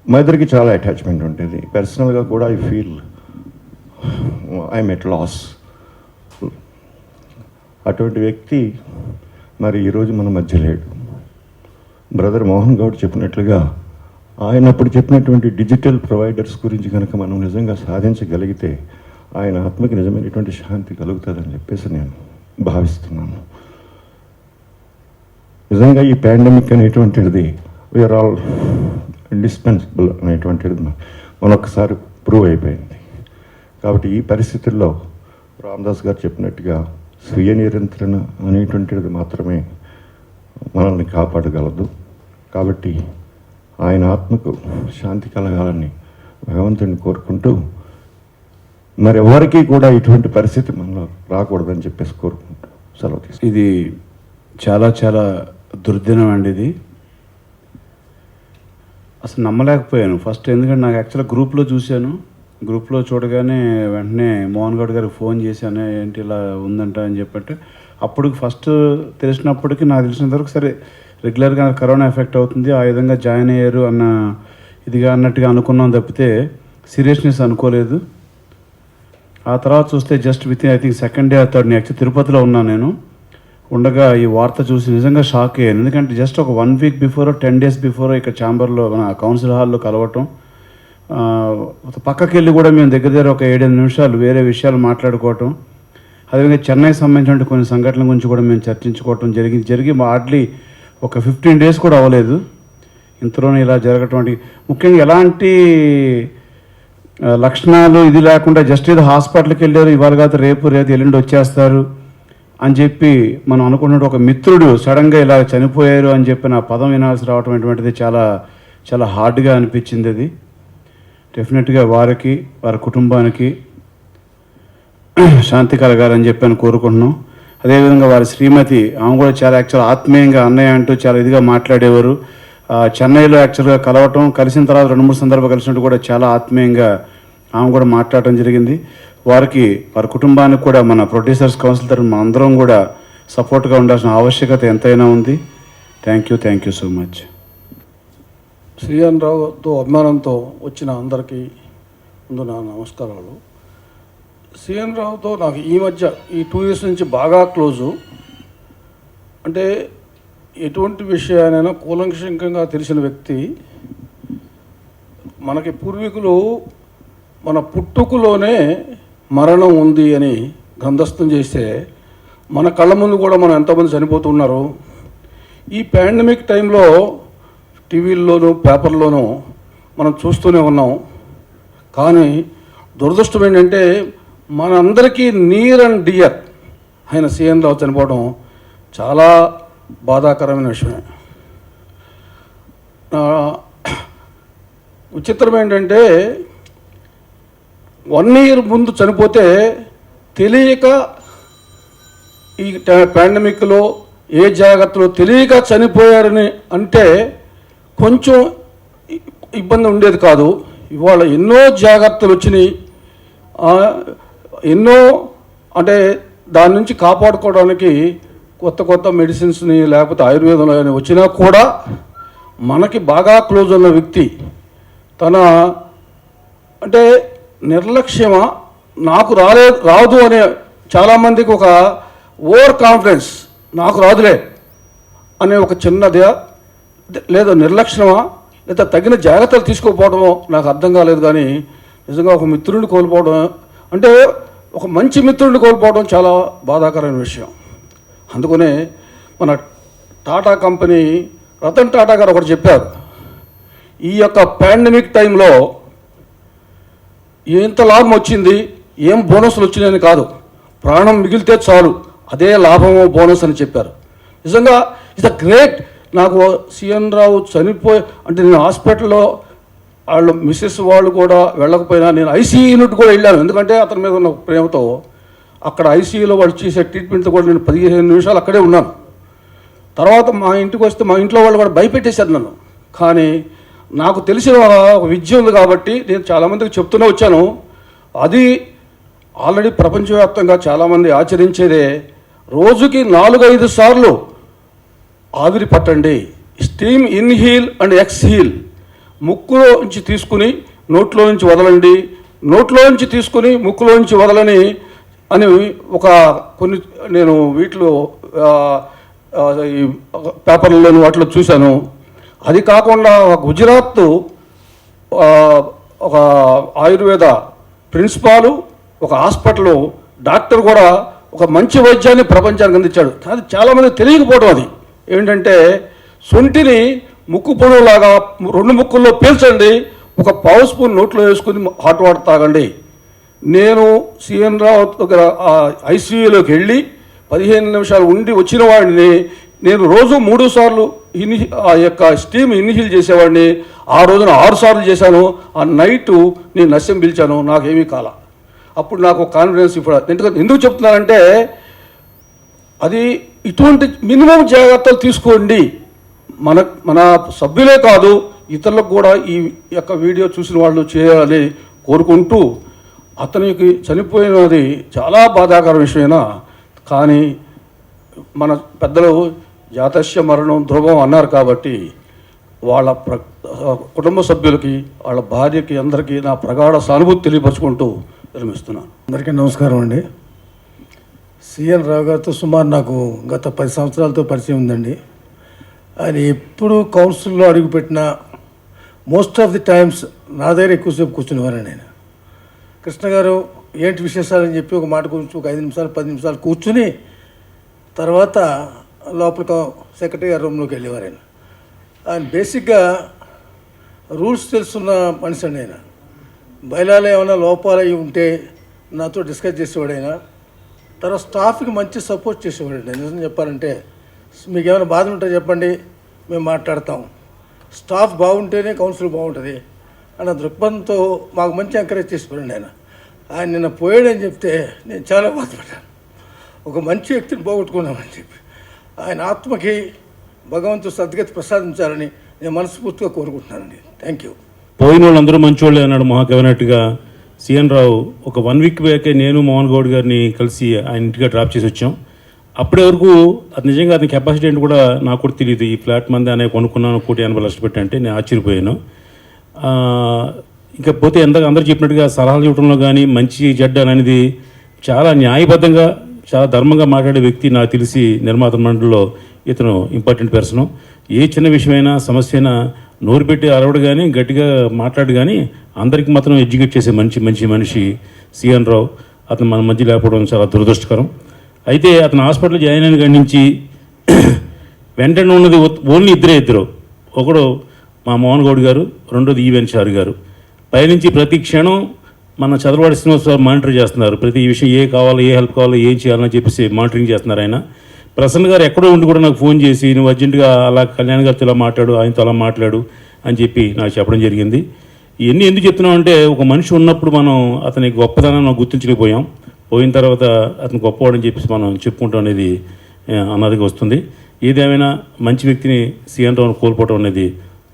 మా ఇద్దరికి చాలా అటాచ్మెంట్ ఉండేది. పర్సనల్గా కూడా I feel I'm at loss. అటువంటి వ్యక్తి మరి ఈరోజు మన మధ్య లేడు. బ్రదర్ మోహన్ గౌడ్ చెప్పినట్లుగా ఆయన అప్పుడు చెప్పినటువంటి డిజిటల్ ప్రొవైడర్స్ గురించి కనుక మనం నిజంగా సాధించగలిగితే ఆయన ఆత్మకి నిజమైనటువంటి శాంతి కలుగుతుందని చెప్పేసి నేను భావిస్తున్నాను. నిజంగా ఈ పాండమిక్ అనేటువంటిది వీఆర్ ఆల్ ఇండిస్పెన్సిబుల్ అనేటువంటిది మనొక్కసారి ప్రూవ్ అయిపోయింది. కాబట్టి ఈ పరిస్థితుల్లో రామదాస్ గారు చెప్పినట్టుగా స్వీయ నియంత్రణ అనేటువంటిది మాత్రమే మనల్ని కాపాడగలదు. కాబట్టి ఆయన ఆత్మకు శాంతి కలగాలని భగవంతుని కోరుకుంటూ మరి ఎవరికి కూడా ఇటువంటి పరిస్థితి మనలో రాకూడదని చెప్పేసి కోరుకుంటూ సెలవు తీసుకుంటాం. ఇది చాలా చాలా దుర్దినం అండి. ఇది అసలు నమ్మలేకపోయాను ఫస్ట్. ఎందుకంటే నాకు యాక్చువల్గా గ్రూప్లో చూశాను. గ్రూప్లో చూడగానే వెంటనే మోహన్ గౌడ్ గారికి ఫోన్ చేశాను, ఏంటి ఇలా ఉందంట అని చెప్పంటే అప్పుడు ఫస్ట్ తెలిసినప్పటికీ నాకు తెలిసినంత వరకు సరే రెగ్యులర్గా కరోనా ఎఫెక్ట్ అవుతుంది, ఆ విధంగా జాయిన్ అయ్యారు అన్న ఇదిగా అన్నట్టుగా అనుకున్నాం తప్పితే సీరియస్నెస్ అనుకోలేదు. ఆ తర్వాత చూస్తే just with in I think second day third day actual తిరుపతిలో ఉన్నాను నేను. ఉండగా ఈ వార్త చూసి నిజంగా షాక్ అయ్యాను. ఎందుకంటే జస్ట్ ఒక 1 వీక్ బిఫోర్ 10 డేస్ బిఫోర్ ఇక్కడ ఛాంబర్లో మన కౌన్సిల్ హాల్లో కలవటం, పక్కకి వెళ్ళి కూడా మేము దగ్గర ఒక 7-8 నిమిషాలు వేరే విషయాలు మాట్లాడుకోవటం, అదేవిధంగా చెన్నై సంబంధించిన కొన్ని సంఘటనల గురించి కూడా మేము చర్చించుకోవటం జరిగి హార్డ్లీ ఒక 15 డేస్ కూడా అవ్వలేదు. ఇంతలోనే ఇలా జరగటం, ముఖ్యంగా ఎలాంటి లక్షణాలు ఇది లేకుండా జస్ట్ ఏదో హాస్పిటల్కి వెళ్ళారు, ఇవాళ కాదు రేపు ఎల్లుండి వచ్చేస్తారు అని చెప్పి మనం అనుకున్నట్టు ఒక మిత్రుడు సడన్గా ఇలా చనిపోయారు అని చెప్పి నా పదం వినాల్సి రావటం అటువంటిది చాలా చాలా హార్డ్గా అనిపించింది. అది డెఫినెట్గా వారికి వారి కుటుంబానికి శాంతి కలగాలని చెప్పి కోరుకుంటున్నాం. అదేవిధంగా వారి శ్రీమతి, ఆమె కూడా చాలా యాక్చువల్ ఆత్మీయంగా అన్నయ్య అంటూ చాలా ఇదిగా మాట్లాడేవారు. చెన్నైలో యాక్చువల్గా కలవటం, కలిసిన తర్వాత 2-3 సందర్భాలు కలిసినట్టు కూడా చాలా ఆత్మీయంగా ఆమె కూడా మాట్లాడటం జరిగింది. వారికి వారి కుటుంబానికి కూడా మన ప్రొడ్యూసర్స్ కౌన్సిల్ తరఫున అందరం కూడా సపోర్ట్గా ఉండాల్సిన ఆవశ్యకత ఎంతైనా ఉంది. Thank you so much. CN రావుతో అభిమానంతో వచ్చిన అందరికీ ముందు నా నమస్కారాలు. సిఎన్ రావుతో నాకు ఈ మధ్య ఈ 2 years నుంచి బాగా క్లోజు. అంటే ఎటువంటి విషయానైనా కూలంకషంగా తెలిసిన వ్యక్తి. మనకి పూర్వీకులు మన పుట్టుకలోనే మరణం ఉంది అని గ్రంథస్థం చేస్తే మన కళ్ళ ముందు కూడా మనం ఎంతోమంది చనిపోతున్నారు. ఈ పాండమిక్ టైంలో టీవీల్లోనూ పేపర్లోనూ మనం చూస్తూనే ఉన్నాం. కానీ దురదృష్టం ఏంటంటే మనందరికీ నియర్ అండ్ డియర్ ఆయన సిఎన్ రావు చనిపోవడం చాలా బాధాకరమైన విషయమే. విచిత్రం ఏంటంటే 1 year ముందు చనిపోతే తెలియక ఈ పాండమిక్లో ఏ జాగ్రత్తలో తెలియక చనిపోయారని అంటే కొంచెం ఇబ్బంది ఉండేది కాదు. ఇవాళ ఎన్నో జాగ్రత్తలు వచ్చినాయి, ఎన్నో అంటే దాని నుంచి కాపాడుకోవడానికి కొత్త మెడిసిన్స్ని లేకపోతే ఆయుర్వేదంలో వచ్చినా కూడా మనకి బాగా క్లోజ్ ఉన్న వ్యక్తి తన అంటే నిర్లక్ష్యమా నాకు రాదు అనే చాలామందికి ఒక ఓవర్ కాన్ఫిడెన్స్, నాకు రాదులే అనే ఒక చిన్నదే, లేదా నిర్లక్ష్యమా లేదా తగిన జాగ్రత్తలు తీసుకోకపోవడమో నాకు అర్థం కాలేదు. కానీ నిజంగా ఒక మిత్రుడిని కోల్పోవడం అంటే ఒక మంచి మిత్రుడిని కోల్పోవడం చాలా బాధాకరమైన విషయం. అందుకనే మన టాటా కంపెనీ రతన్ టాటా గారు ఒకటి చెప్పారు, ఈ యొక్క పాండమిక్ టైంలో ఎంత లాభం వచ్చింది, ఏం బోనస్లు వచ్చినాయని కాదు, ప్రాణం మిగిలితే చాలు అదే లాభమో బోనస్ అని చెప్పారు. నిజంగా ఇట్స్ అ గ్రేట్. నాకు సిఎన్ రావు చనిపోయి అంటే నేను హాస్పిటల్లో వాళ్ళు మిస్సెస్ వాళ్ళు కూడా వెళ్ళకపోయినా నేను ఐసీయూ యూనిట్ కూడా వెళ్ళాను. ఎందుకంటే అతని మీద ఉన్న ప్రేమతో అక్కడ ఐసీయూలో వాళ్ళు చేసే ట్రీట్మెంట్తో కూడా నేను 15 నిమిషాలు అక్కడే ఉన్నాను. తర్వాత మా ఇంటికి వస్తే మా ఇంట్లో వాళ్ళు కూడా భయపెట్టేశారు నన్ను. కానీ నాకు తెలిసిన ఒక విద్య ఉంది కాబట్టి నేను చాలామందికి చెప్తూనే వచ్చాను. అది ఆల్రెడీ ప్రపంచవ్యాప్తంగా చాలామంది ఆచరించేదే. రోజుకి 4-5 సార్లు ఆవిరి పట్టండి. Steam inhale and exhale. ముక్కులో నుంచి తీసుకుని నోట్లో నుంచి వదలండి, నోట్లో నుంచి తీసుకుని ముక్కులో నుంచి వదలని అని ఒక కొన్ని నేను వీటిలో ఈ పేపర్లలో వాటిలో చూశాను. అది కాకుండా గుజరాత్ ఒక ఆయుర్వేద ప్రిన్సిపాలు, ఒక హాస్పిటల్ డాక్టర్ కూడా ఒక మంచి వైద్యాన్ని ప్రపంచానికి అందించాడు. అది చాలామంది తెలియకపోవడం. అది ఏంటంటే సొంటిని ముక్కు పొడవులాగా 2 ముక్కుల్లో పీల్చండి, ఒక పావు స్పూన్ నోట్లో వేసుకుని హాట్ వాటర్ తాగండి. నేను సిఎన్ రావు దగ్గర ఐసీయూలోకి వెళ్ళి 15 నిమిషాలు ఉండి వచ్చిన వాడిని నేను రోజు 3 సార్లు ఆ యొక్క స్టీమ్ ఇన్హీల్ చేసేవాడిని. ఆ రోజున 6 సార్లు చేశాను. ఆ నైటు నేను నశ్యం పిలిచాను, నాకేమీ కాల. అప్పుడు నాకు కాన్ఫిడెన్స్ ఇప్పుడు ఎందుకు చెప్తున్నానంటే అది ఇటువంటి మినిమం జాగ్రత్తలు తీసుకోండి. మన సభ్యులే కాదు ఇతరులకు కూడా ఈ యొక్క వీడియో చూసిన వాళ్ళు చేయాలని కోరుకుంటూ, అతనికి చనిపోయినది చాలా బాధాకర విషయమైనా కానీ మన పెద్దలు జాతస్య మరణం ధ్రువం అన్నారు కాబట్టి వాళ్ళ కుటుంబ సభ్యులకి వాళ్ళ భార్యకి అందరికీ నా ప్రగాఢ సానుభూతి తెలియపరుచుకుంటూ విరమిస్తున్నాను. అందరికీ నమస్కారం అండి. సిఎన్ రావు గారితో సుమారు నాకు గత 10 సంవత్సరాలతో పరిచయం ఉందండి. ఆయన ఎప్పుడు కౌన్సిల్లో అడుగుపెట్టిన మోస్ట్ ఆఫ్ ది టైమ్స్ నా దగ్గర ఎక్కువసేపు కూర్చునేవారండి. ఆయన కృష్ణ గారు ఏంటి విశేషాలని చెప్పి ఒక మాట గురించి ఒక 5 నిమిషాలు 10 నిమిషాలు కూర్చుని తర్వాత లోపల సెక్రటరీ గారి రూమ్లోకి వెళ్ళేవారు. ఆయన బేసిక్గా రూల్స్ తెలుసున్న మనిషి అండి. ఆయన బయలాలో ఏమైనా లోపాలు అవి ఉంటే నాతో డిస్కస్ చేసేవాడు. ఆయన తర్వాత స్టాఫ్కి మంచి సపోర్ట్ చేసేవాడు. నిజం చెప్పాలంటే మీకు ఏమైనా బాధ ఉంటే చెప్పండి, మేము మాట్లాడతాం. స్టాఫ్ బాగుంటేనే కౌన్సిల్ బాగుంటుంది అన్న దృక్పథంతో మాకు మంచి ఎంకరేజ్ చేసేవాడండి. ఆయన నిన్న పోయాడని చెప్తే నేను చాలా బాధపడ్డాను. ఒక మంచి వ్యక్తిని పోగొట్టుకున్నామని చెప్పి ఆయన ఆత్మకి భగవంతుడు సద్గతి ప్రసాదించాలని నేను మనస్ఫూర్తిగా కోరుకుంటున్నానండి. Thank you. పోయిన వాళ్ళందరూ మంచోళ్ళే అన్నాడు మహాకవినట్టుగా సిఎన్ రావు. ఒక 1 వీక్ బ్యాకే నేను మోహన్ గౌడ్ గారిని కలిసి ఆయన ఇంటిగా డ్రాప్ చేసి వచ్చాం. అప్పటి వరకు అది నిజంగా అతని కెపాసిటీ ఏంటి కూడా నాకు కూడా తెలియదు. ఈ ఫ్లాట్ మంది అనే కొనుక్కున్నాను, 1,80,00,000 పెట్టి అంటే నేను ఆశ్చర్యపోయాను. ఇంకా పోతే అందరూ చెప్పినట్టుగా సలహాలు ఇవ్వడంలో కానీ మంచి చెడ్డ అనేది చాలా న్యాయబద్ధంగా చాలా ధర్మంగా మాట్లాడే వ్యక్తి నాకు తెలిసి నిర్మాత మండలిలో ఇతను ఇంపార్టెంట్ పర్సన్. ఏ చిన్న విషయమైనా సమస్య అయినా నోరు పెట్టి అరవడు కానీ గట్టిగా మాట్లాడు కానీ అందరికీ మాత్రం ఎడ్యుకేట్ చేసే మంచి మనిషి సిఎన్ రావు. అతను మన మధ్య లేకపోవడం చాలా దురదృష్టకరం. అయితే అతను హాస్పిటల్ జాయిన్ అయిన కాడి నుంచి వెంటనే ఉన్నది ఓన్లీ ఇద్దరు. ఒకడు మా మోహన్ గౌడ్ గారు, రెండోది ఈవెన్ చారు గారు. పైనుంచి ప్రతి క్షణం మన చదరవాడి శ్రీనివాసరావు మానిటర్ చేస్తున్నారు. ప్రతి విషయం ఏ కావాలో, ఏ హెల్ప్ కావాలో, ఏం చేయాలని చెప్పేసి మానిటరింగ్ చేస్తున్నారు. ఆయన ప్రసన్న గారు ఎక్కడో ఉండి కూడా నాకు ఫోన్ చేసి నువ్వు అర్జెంటుగా అలా కళ్యాణ్ గారితో ఇలా మాట్లాడు, ఆయనతో అలా మాట్లాడు అని చెప్పి నాకు చెప్పడం జరిగింది. ఇవన్నీ ఎందుకు చెప్తున్నాం అంటే ఒక మనిషి ఉన్నప్పుడు మనం అతని గొప్పదనాన్ని గుర్తించలేకపోయాం. పోయిన తర్వాత అతను గొప్పవాడని చెప్పేసి మనం చెప్పుకుంటాం అనేది అన్నదిగా వస్తుంది. ఏదేమైనా మంచి వ్యక్తిని సిఎన్ రావును కోల్పోవడం అనేది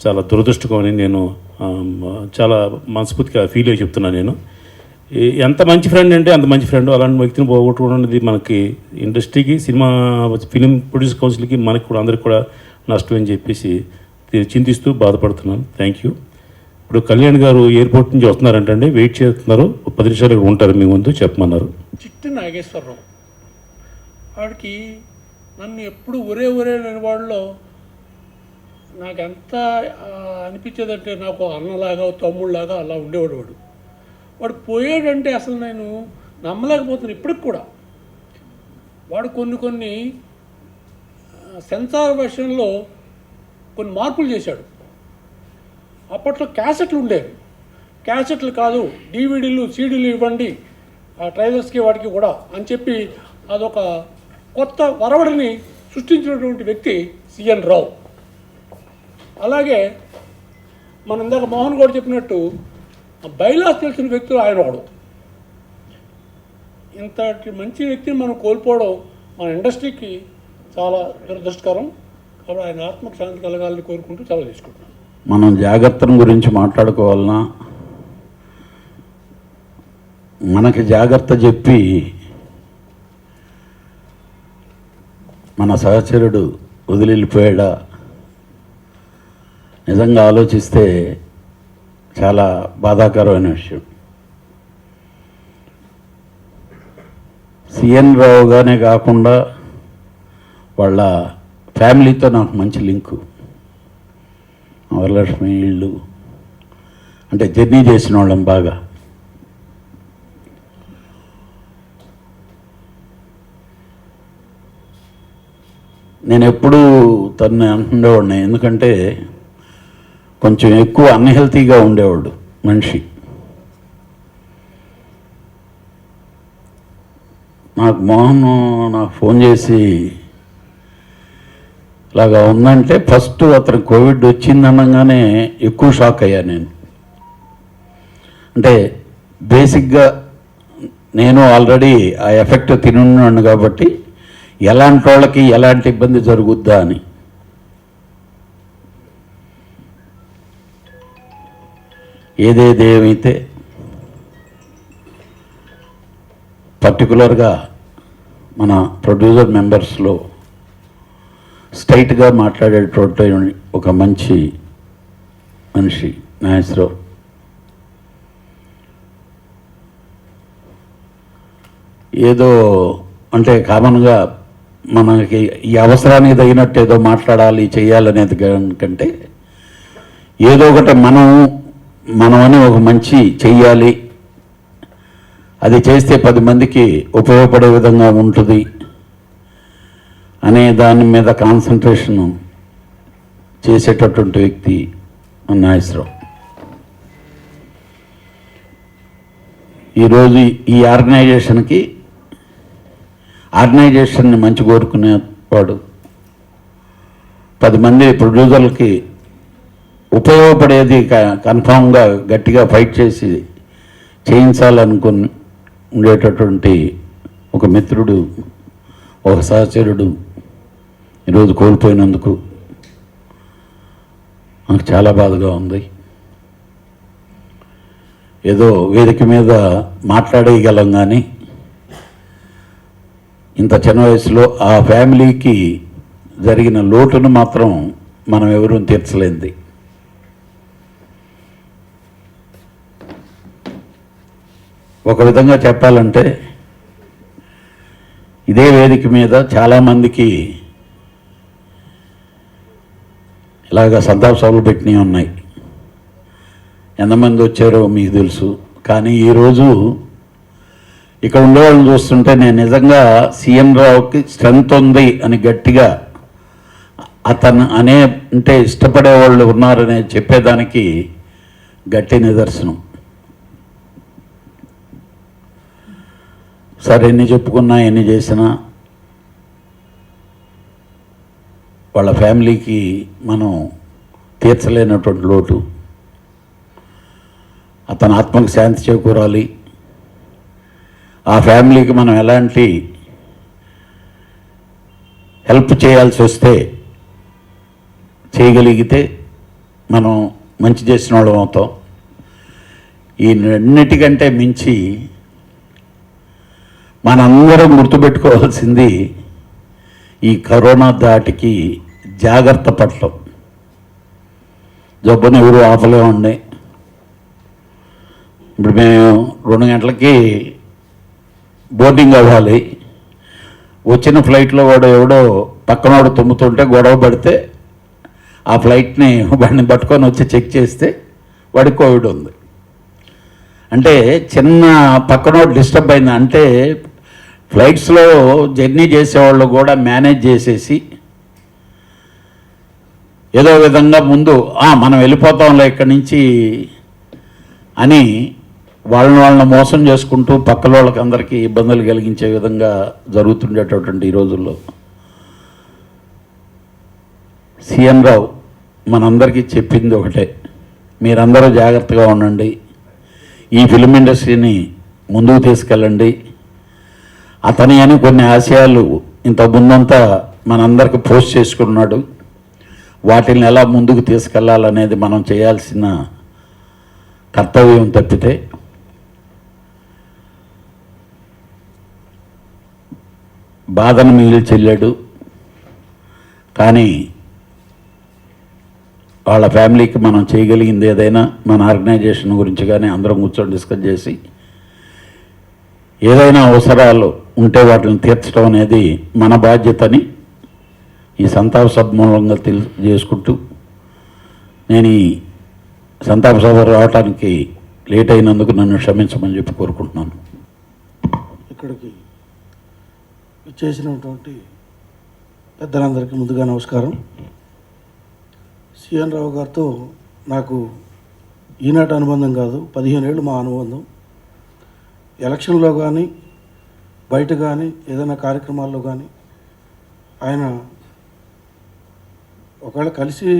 చాలా దురదృష్టకరమని నేను చాలా మనస్ఫూర్తిగా ఫీల్ అయ్యి చెప్తున్నాను. నేను ఎంత మంచి ఫ్రెండ్ అంటే అంత మంచి ఫ్రెండ్. అలాంటి వ్యక్తిని పోగొట్టుకోవడం అనేది మనకి ఇండస్ట్రీకి, సినిమా ఫిలిం ప్రొడ్యూసర్ కౌన్సిల్కి, మనకి కూడా అందరికి కూడా నష్టం అని చెప్పేసి చింతిస్తూ బాధపడుతున్నాను. Thank you. ఇప్పుడు కళ్యాణ్ గారు ఎయిర్పోర్ట్ నుంచి వస్తున్నారంటండి, వెయిట్ చేస్తున్నారు. 10 నిమిషాలు ఇక్కడ ఉంటారు మీ ముందు, చెప్పమన్నారు. చిట్టి నాగేశ్వరరావు వాడికి నన్ను ఎప్పుడు ఒరే లేని వాళ్ళలో నాకు ఎంత అనిపించేదంటే నాకు అన్నలాగా తమ్ముళ్ళలాగా అలా ఉండేవాడు. వాడు పోయాడంటే అసలు నేను నమ్మలేకపోతున్నాను ఇప్పటికి కూడా. వాడు కొన్ని సెన్సార్ వర్షన్లో కొన్ని మార్పులు చేశాడు. అప్పట్లో క్యాసెట్లు ఉండేవి, క్యాసెట్లు కాదు డివిడీలు సీడీలు ఇవ్వండి ఆ ట్రైలర్స్కి వాటికి కూడా అని చెప్పి అదొక కొత్త వరవడిని సృష్టించినటువంటి వ్యక్తి సిఎన్ రావు. అలాగే మనం ఇందాక మోహన్ గౌడ్ చెప్పినట్టు బైలాస్ తెలిసిన వ్యక్తులు ఆయన ఒకడు. ఇంతటి మంచి వ్యక్తిని మనం కోల్పోవడం మన ఇండస్ట్రీకి చాలా దురదృష్టకరం. కాబట్టి ఆయన ఆత్మకు శాంతి కలగాలని కోరుకుంటూ చాలా తీసుకుంటున్నాను. మనం జాగ్రత్తల గురించి మాట్లాడుకోవాలన్నా మనకి జాగ్రత్త చెప్పి మన సహచరుడు వదిలిపోయాడా నిజంగా ఆలోచిస్తే చాలా బాధాకరమైన విషయం. సిఎన్ రావుగానే కాకుండా వాళ్ళ ఫ్యామిలీతో నాకు మంచి లింకు. వరలక్ష్మి ఇళ్ళు అంటే జర్నీ చేసిన వాళ్ళం బాగా. నేను ఎప్పుడూ తను అంటుండేవాడిని, ఎందుకంటే కొంచెం ఎక్కువ అన్హెల్తీగా ఉండేవాడు మనిషి. నాకు మోహన్ నాకు ఫోన్ చేసి ఇలాగా ఉందంటే ఫస్ట్ అతను కోవిడ్ వచ్చిందనగానే ఎక్కువ షాక్ అయ్యా నేను. అంటే బేసిక్గా నేను ఆల్రెడీ ఆ ఎఫెక్ట్ తినున్నాను కాబట్టి ఎలాంటి వాళ్ళకి ఎలాంటి ఇబ్బంది జరుగుద్దా అని. ఏమైతే పర్టికులర్గా మన ప్రొడ్యూసర్ మెంబర్స్లో స్ట్రైట్గా మాట్లాడేటువంటి ఒక మంచి మనిషి నాగేశ్వరరావు. ఏదో అంటే కామన్గా మనకి ఈ అవసరానికి తగినట్టు ఏదో మాట్లాడాలి చేయాలనేది కంటే ఏదో ఒకటి మనమని ఒక మంచి చెయ్యాలి, అది చేస్తే 10 మందికి ఉపయోగపడే విధంగా ఉంటుంది అనే దాని మీద కాన్సన్ట్రేషన్ చేసేటటువంటి వ్యక్తి నాగేశ్వరరావు. ఈరోజు ఈ ఆర్గనైజేషన్ని మంచి కోరుకునేవాడు. 10 మంది ప్రొడ్యూసర్లకి ఉపయోగపడేది కన్ఫామ్గా గట్టిగా ఫైట్ చేసి చేయించాలనుకుని ఉండేటటువంటి ఒక మిత్రుడు, ఒక సహచరుడు ఈరోజు కోల్పోయినందుకు నాకు చాలా బాధగా ఉంది. ఏదో వేదిక మీద మాట్లాడేయగలం కానీ ఇంత చిన్న వయసులో ఆ ఫ్యామిలీకి జరిగిన లోటును మాత్రం మనం ఎవరూ తీర్చలేంది. ఒక విధంగా చెప్పాలంటే ఇదే వేదిక మీద చాలామందికి ఇలాగ సంతాప సభలు పెట్టినవి ఉన్నాయి. ఎంతమంది వచ్చారో మీకు తెలుసు. కానీ ఈరోజు ఇక్కడ ఉండేవాళ్ళని చూస్తుంటే నేను నిజంగా సిఎన్ రావుకి స్ట్రెంత్ ఉంది అని గట్టిగా అతను అంటే ఇష్టపడే వాళ్ళు ఉన్నారనే చెప్పేదానికి గట్టి నిదర్శనం. సరే ఎన్ని చెప్పుకున్నా ఎన్ని చేసినా వాళ్ళ ఫ్యామిలీకి మనం తీర్చలేనటువంటి లోటు. అతని ఆత్మకు శాంతి చేకూరాలి. ఆ ఫ్యామిలీకి మనం ఎలాంటి హెల్ప్ చేయాల్సి వస్తే చేయగలిగితే మనం మంచి చేసిన వాళ్ళం అవుతాం. ఈ రెండింటికంటే మించి మనందరం గుర్తుపెట్టుకోవాల్సింది ఈ కరోనా దాటికి జాగ్రత్త పడటం. జబ్బుని ఎవరు ఆపలేమండి. ఇప్పుడు మేము 2 గంటలకి బోర్డింగ్ అవ్వాలి. వచ్చిన ఫ్లైట్లో ఎవడో పక్కనోడు తుమ్ముతుంటే గొడవ పడితే ఆ ఫ్లైట్ని వాడిని పట్టుకొని వచ్చి చెక్ చేస్తే వాడికి కోవిడ్ ఉంది. అంటే చిన్న పక్కనోడు డిస్టర్బ్ అయింది అంటే ఫ్లైట్స్లో జర్నీ చేసేవాళ్ళు కూడా మేనేజ్ చేసేసి ఏదో విధంగా ముందు మనం వెళ్ళిపోతాంలే ఇక్కడి నుంచి అని వాళ్ళని మోసం చేసుకుంటూ పక్కల వాళ్ళకి అందరికీ ఇబ్బందులు కలిగించే విధంగా జరుగుతుండేటటువంటి ఈ రోజుల్లో సిఎన్ రావు మనందరికీ చెప్పింది ఒకటే, మీరందరూ జాగ్రత్తగా ఉండండి, ఈ ఫిలిం ఇండస్ట్రీని ముందుకు తీసుకెళ్ళండి. అతని అని కొన్ని ఆశయాలు ఇంత ముందంతా మనందరికి పోస్ట్ చేసుకున్నాడు, వాటిని ఎలా ముందుకు తీసుకెళ్లాలనేది మనం చేయాల్సిన కర్తవ్యం తప్పితే బాధను మిగిలి చెల్లాడు. కానీ వాళ్ళ ఫ్యామిలీకి మనం చేయగలిగింది ఏదైనా మన ఆర్గనైజేషన్ గురించి కానీ అందరం కూర్చొని డిస్కస్ చేసి ఏదైనా అవసరాలు ఉంటే వాటిని తీర్చడం అనేది మన బాధ్యతని ఈ సంతాప సభ మూలంగా తెలియజేసుకుంటూ, నేను ఈ సంతాప సభ రావడానికి లేట్ అయినందుకు నన్ను క్షమించమని చెప్పి కోరుకుంటున్నాను. ఇక్కడికి చేసినటువంటి పెద్దలందరికీ ముందుగా నమస్కారం. సిఎన్ రావు గారితో నాకు ఈనాటి అనుబంధం కాదు, 15 ఏళ్ళు మా అనుబంధం. ఎలక్షన్లో కానీ బయట కానీ ఏదైనా కార్యక్రమాల్లో కానీ ఆయన ఒకవేళ కలిసి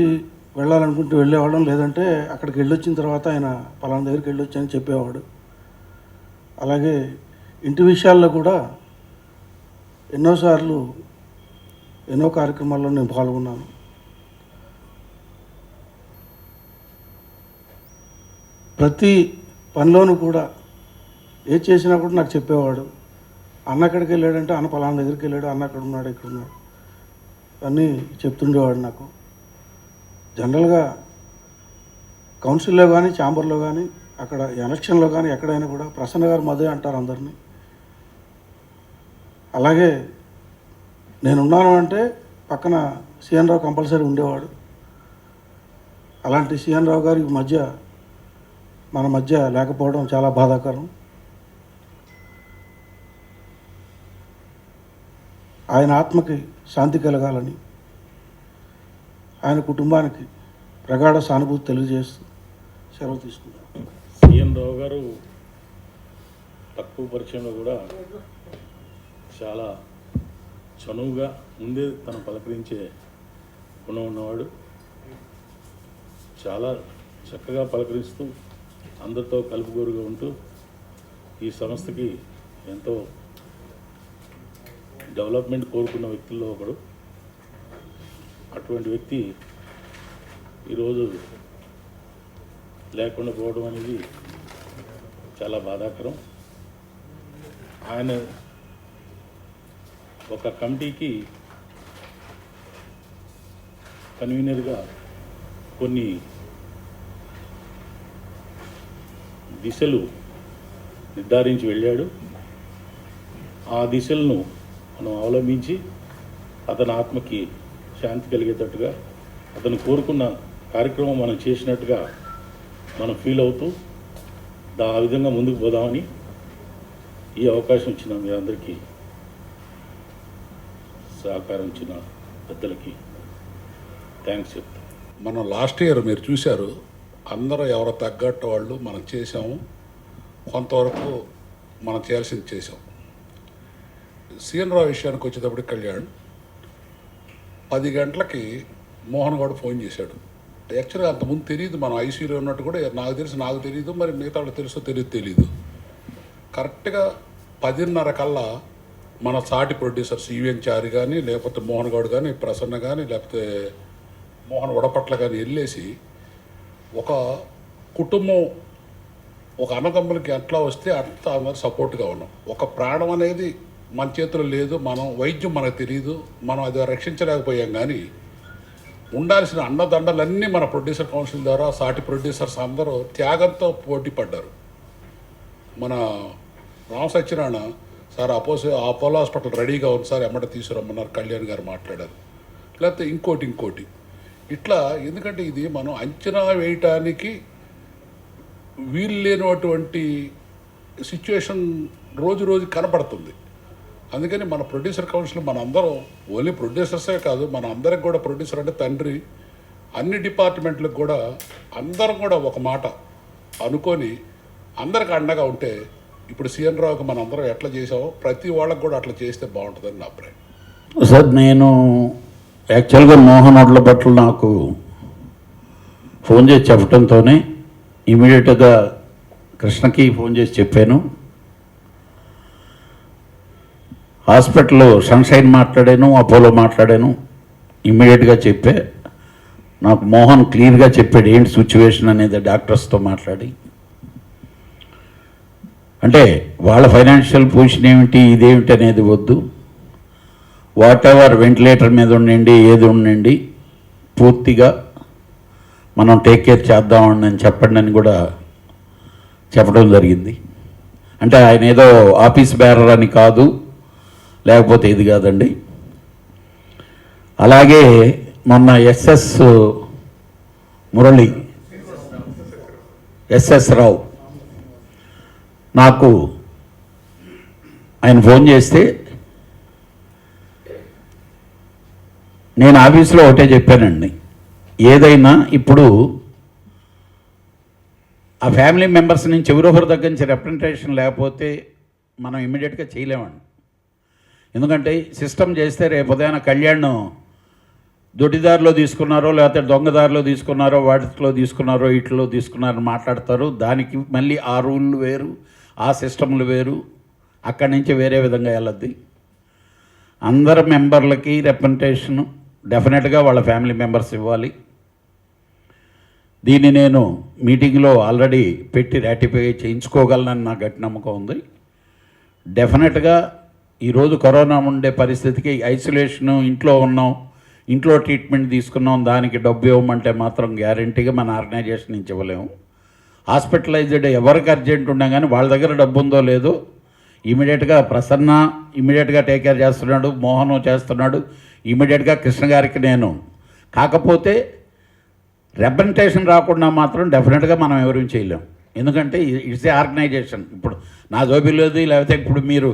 వెళ్ళాలనుకుంటూ వెళ్ళేవాళ్ళం, లేదంటే అక్కడికి వెళ్ళొచ్చిన తర్వాత ఆయన పలానా దగ్గరికి వెళ్ళొచ్చని చెప్పేవాడు. అలాగే ఇంటి విషయాల్లో కూడా ఎన్నోసార్లు ఎన్నో కార్యక్రమాల్లో నేను పాల్గొన్నాను. ప్రతి పనిలోనూ కూడా ఏది చేసినా కూడా నాకు చెప్పేవాడు. అన్న ఎక్కడికి వెళ్ళాడంటే అన్న పలానా దగ్గరికి వెళ్ళాడు, అన్న అక్కడ ఉన్నాడు, ఇక్కడ ఉన్నాడు అన్నీ చెప్తుండేవాడు నాకు. జనరల్గా కౌన్సిల్లో కానీ ఛాంబర్లో కానీ అక్కడ ఎలక్షన్లో కానీ ఎక్కడైనా కూడా ప్రసన్న గారు మదే అంటారు అందరినీ. అలాగే నేనున్నాను అంటే పక్కన సిఎన్ రావు కంపల్సరీ ఉండేవాడు. అలాంటి సిఎన్ రావు గారి మన మధ్య లేకపోవడం చాలా బాధాకరం. ఆయన ఆత్మకి శాంతి కలగాలని, ఆయన కుటుంబానికి ప్రగాఢ సానుభూతి తెలియజేస్తూ సెలవు తీసుకుంటాను. సిఎన్ రావు గారు తక్కువ పరిచయంలో కూడా చాలా చనువుగా ముందే తను పలకరించే గుణం ఉన్నవాడు. చాలా చక్కగా పలకరిస్తూ అందరితో కలుపుగోరుగా ఉంటూ ఈ సంస్థకి ఎంతో డెవలప్మెంట్ కోరుకున్న వ్యక్తుల్లో ఒకడు. అటువంటి వ్యక్తి ఈరోజు లేకుండా పోవడం అనేది చాలా బాధాకరం. ఆయన ఒక కమిటీకి కన్వీనర్గా కొన్ని దిశలు నిర్ధారించి వెళ్ళాడు. ఆ దిశలను మనం అవలంబించి అతని ఆత్మకి శాంతి కలిగేటట్టుగా అతను కోరుకున్న కార్యక్రమం మనం చేసినట్టుగా మనం ఫీల్ అవుతూ ఆ విధంగా ముందుకు పోదామని ఈ అవకాశం ఇచ్చిన మీ అందరికీ, సహకారం ఇచ్చిన పెద్దలకి థ్యాంక్స్ చెప్తాను. మనం లాస్ట్ ఇయర్ మీరు చూశారు, అందరూ ఎవరో తగ్గట్టు వాళ్ళు మనం చేసాము, కొంతవరకు మనం చేయాల్సింది చేసాం. సిఎన్ రావు విషయానికి వచ్చేటప్పటికి కళ్యాణ్ 10 గంటలకి మోహన్ గౌడ్ ఫోన్ చేశాడు. యాక్చువల్గా అంతకుముందు తెలియదు, మనం ఐసీయూలో ఉన్నట్టు కూడా నాకు తెలియదు, మరి మిగతా వాళ్ళు తెలుసో తెలియదు. కరెక్ట్గా 10:30 కల్లా మన సాటి ప్రొడ్యూసర్స్ ఈవెన్ చారి కానీ, లేకపోతే మోహన్ గౌడ్ కానీ, ప్రసన్న కానీ, లేకపోతే మోహన్ వడపట్ల కానీ వెళ్ళేసి ఒక కుటుంబం, ఒక అన్నదమ్ములకి ఎట్లా వస్తే అంత మరి సపోర్ట్గా ఉన్నాం. ఒక ప్రాణం అనేది మన చేతిలో లేదు, మనం వైద్యం మనకు తెలియదు, మనం అది రక్షించలేకపోయాం. కానీ ఉండాల్సిన అండదండలన్నీ మన ప్రొడ్యూసర్ కౌన్సిల్ ద్వారా సాటి ప్రొడ్యూసర్స్ అందరూ త్యాగంతో పోటీ పడ్డారు. మన Rama Satyanarayana sir Apollo hospital రెడీగా ఉంది సార్, ఎమ్మట తీసుకురమ్మన్నారు, కళ్యాణ్ గారు మాట్లాడారు. లేకపోతే ఇంకోటి ఇట్లా. ఎందుకంటే ఇది మనం అంచనా వేయటానికి వీలు లేనటువంటి సిచ్యువేషన్ రోజు కనపడుతుంది. అందుకని మన ప్రొడ్యూసర్ కౌన్సిల్ మన అందరం, ఓన్లీ ప్రొడ్యూసర్సే కాదు, మన అందరికి కూడా ప్రొడ్యూసర్ అంటే తండ్రి, అన్ని డిపార్ట్మెంట్లకు కూడా అందరం కూడా ఒక మాట అనుకొని అందరికి అండగా ఉంటే ఇప్పుడు సీఎన్ రావుకి మనం అందరం ఎట్లా చేసామో ప్రతి వాళ్ళకి కూడా అట్లా చేస్తే బాగుంటుందని నా అభిప్రాయం. సార్ నేను యాక్చువల్గా మోహన్ ఒడ్ల బట్టలు నాకు ఫోన్ చేసి చెప్పడంతోనే ఇమీడియట్గా కృష్ణకి ఫోన్ చేసి చెప్పాను. హాస్పిటల్లో సన్షైన్ మాట్లాడాను, అపోలో మాట్లాడాను. ఇమ్మీడియట్గా చెప్పే నాకు మోహన్ క్లియర్గా చెప్పాడు ఏంటి సిచ్యువేషన్ అనేది డాక్టర్స్తో మాట్లాడి. అంటే వాళ్ళ ఫైనాన్షియల్ పొజిషన్ ఏమిటి ఇదేమిటి అనేది వద్దు, వాట్ ఎవర్ వెంటిలేటర్ మీద ఉండండి ఏది ఉండండి పూర్తిగా మనం టేక్ కేర్ చేద్దామని చెప్పండి అని కూడా చెప్పడం జరిగింది. అంటే ఆయన ఏదో ఆఫీస్ బేరర్ అని కాదు, లేకపోతే ఇది కాదండి. అలాగే మొన్న ఎస్ఎస్ మురళి, ఎస్ఎస్ రావు నాకు ఆయన ఫోన్ చేస్తే నేను ఆఫీస్లో ఒకటే చెప్పానండి, ఏదైనా ఇప్పుడు ఆ ఫ్యామిలీ మెంబర్స్ నుంచి ఎవరొకరి దగ్గర నుంచి రిప్రజెంటేషన్ లేకపోతే మనం ఇమ్మీడియట్గా చేయలేమండి. ఎందుకంటే సిస్టమ్ చేస్తే రేపు ఉదయాన కళ్యాణ్ దొడ్డిదారిలో తీసుకున్నారో లేకపోతే దొంగదారిలో తీసుకున్నారో వాటిలో తీసుకున్నారో ఇట్లో తీసుకున్నారో మాట్లాడతారు. దానికి మళ్ళీ ఆ రూళ్ళు వేరు, ఆ సిస్టమ్లు వేరు, అక్కడి నుంచి వేరే విధంగా వెళ్ళద్ది. అందరు మెంబర్లకి రిప్రజెంటేషన్ డెఫినెట్గా వాళ్ళ ఫ్యామిలీ మెంబర్స్ ఇవ్వాలి. దీన్ని నేను మీటింగ్లో ఆల్రెడీ పెట్టి రాటిఫై చేయించుకోగలనని నాకు గట్టి నమ్మకం ఉంది. డెఫినెట్గా ఈరోజు కరోనా ఉండే పరిస్థితికి ఐసోలేషను, ఇంట్లో ఉన్నాం, ఇంట్లో ట్రీట్మెంట్ తీసుకున్నాం, దానికి డబ్బు ఇవ్వమంటే మాత్రం గ్యారంటీగా మన ఆర్గనైజేషన్ నుంచి ఇవ్వలేము. హాస్పిటలైజ్డ్ ఎవరికి అర్జెంట్ ఉన్నా కానీ వాళ్ళ దగ్గర డబ్బు ఉందో లేదో ఇమీడియట్గా ప్రసన్న ఇమీడియట్గా టేక్ కేర్ చేస్తున్నాడు, మోహన్ చేస్తున్నాడు, ఇమీడియట్గా కృష్ణ గారికి నేను. కాకపోతే రిప్రజెంటేషన్ రాకుండా మాత్రం డెఫినెట్గా మనం ఎవరూ చేయలేం. ఎందుకంటే ఇట్స్ ఏ ఆర్గనైజేషన్. ఇప్పుడు నా జోబిలోది లేకపోతే ఇప్పుడు మీరు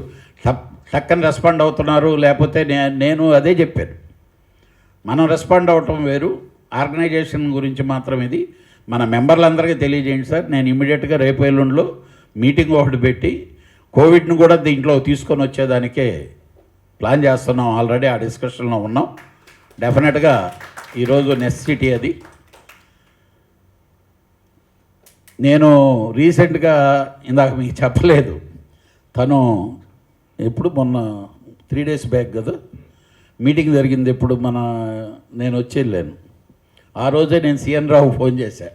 టక్కని రెస్పాండ్ అవుతున్నారు, లేకపోతే నేను అదే చెప్పాను, మనం రెస్పాండ్ అవ్వటం వేరు, ఆర్గనైజేషన్ గురించి మాత్రం ఇది మన మెంబర్లందరికీ తెలియజేయండి సార్. నేను ఇమ్మీడియట్గా రేపు ఎల్లుండిలో మీటింగ్ ఒకటి పెట్టి కోవిడ్ను కూడా దీంట్లో తీసుకొని వచ్చేదానికే ప్లాన్ చేస్తున్నాం. ఆల్రెడీ ఆ డిస్కషన్లో ఉన్నాం. డెఫినెట్గా ఈరోజు నెసెసిటీ అది. నేను రీసెంట్గా ఇందాక మీకు చెప్పలేదు, తను ఎప్పుడు మొన్న 3 days బ్యాక్ కదా మీటింగ్ జరిగింది, ఎప్పుడు నేను వచ్చి వెళ్ళాను. ఆ రోజే నేను సీఎన్ రావు ఫోన్ చేశా.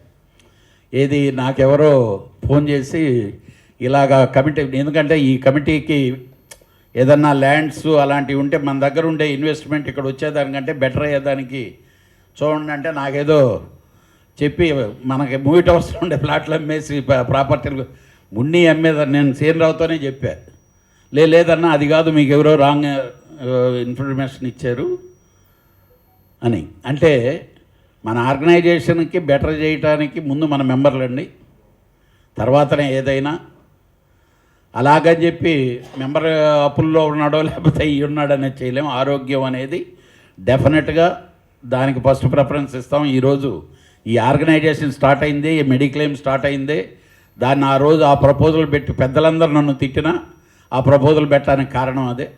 ఏది నాకెవరో ఫోన్ చేసి ఇలాగా కమిటీ, ఎందుకంటే ఈ కమిటీకి ఏదన్నా ల్యాండ్స్ అలాంటివి ఉంటే మన దగ్గర ఉండే ఇన్వెస్ట్మెంట్ ఇక్కడ వచ్చేదానికంటే బెటర్ అయ్యేదానికి చూడండి అంటే నాకేదో చెప్పి మనకి మూవీ టవర్స్లో ఉండే ప్లాట్లు అమ్మేసి ప్రాపర్టీలు మున్ని అమ్మేదని నేను సీఎన్ రావుతోనే చెప్పా. లేదన్నా అది కాదు, మీకు ఎవరో రాంగ్ ఇన్ఫర్మేషన్ ఇచ్చారు అని. అంటే మన ఆర్గనైజేషన్కి బెటర్ చేయడానికి ముందు మన మెంబర్లండి, తర్వాతనే ఏదైనా. అలాగని చెప్పి మెంబర్ అప్పుల్లో ఉన్నాడో లేకపోతే ఇవి ఉన్నాడనేది చేయలేము. ఆరోగ్యం అనేది డెఫినెట్గా దానికి ఫస్ట్ ప్రిఫరెన్స్ ఇస్తాం. ఈరోజు ఈ ఆర్గనైజేషన్ స్టార్ట్ అయింది, ఈ మెడిక్లెయిమ్ స్టార్ట్ అయింది. దాన్ని ఆ రోజు ఆ ప్రపోజల్ పెట్టి పెద్దలందరూ నన్ను తిట్టినా ఆ ప్రపోజల్ పెట్టడానికి కారణం అదే.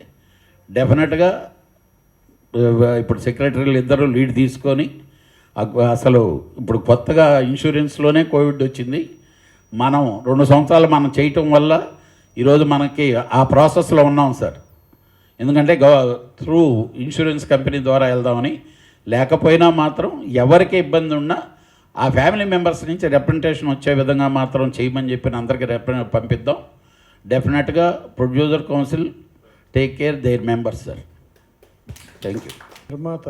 డెఫినెట్గా ఇప్పుడు సెక్రటరీలు ఇద్దరు లీడ్ తీసుకొని అసలు ఇప్పుడు కొత్తగా ఇన్సూరెన్స్లోనే కోవిడ్ వచ్చింది. మనం 2 సంవత్సరాలు మనం చేయటం వల్ల ఈరోజు మనకి ఆ ప్రాసెస్లో ఉన్నాం సార్. ఎందుకంటే త్రూ ఇన్సూరెన్స్ కంపెనీ ద్వారా వెళ్దామని. లేకపోయినా మాత్రం ఎవరికి ఇబ్బంది ఉన్నా ఆ ఫ్యామిలీ మెంబర్స్ నుంచి రిప్రజెంటేషన్ వచ్చే విధంగా మాత్రం చేయమని చెప్పిన అందరికీ పంపిద్దాం. డెఫినెట్గా producer council take care their members sir. Thank you. నిర్మాత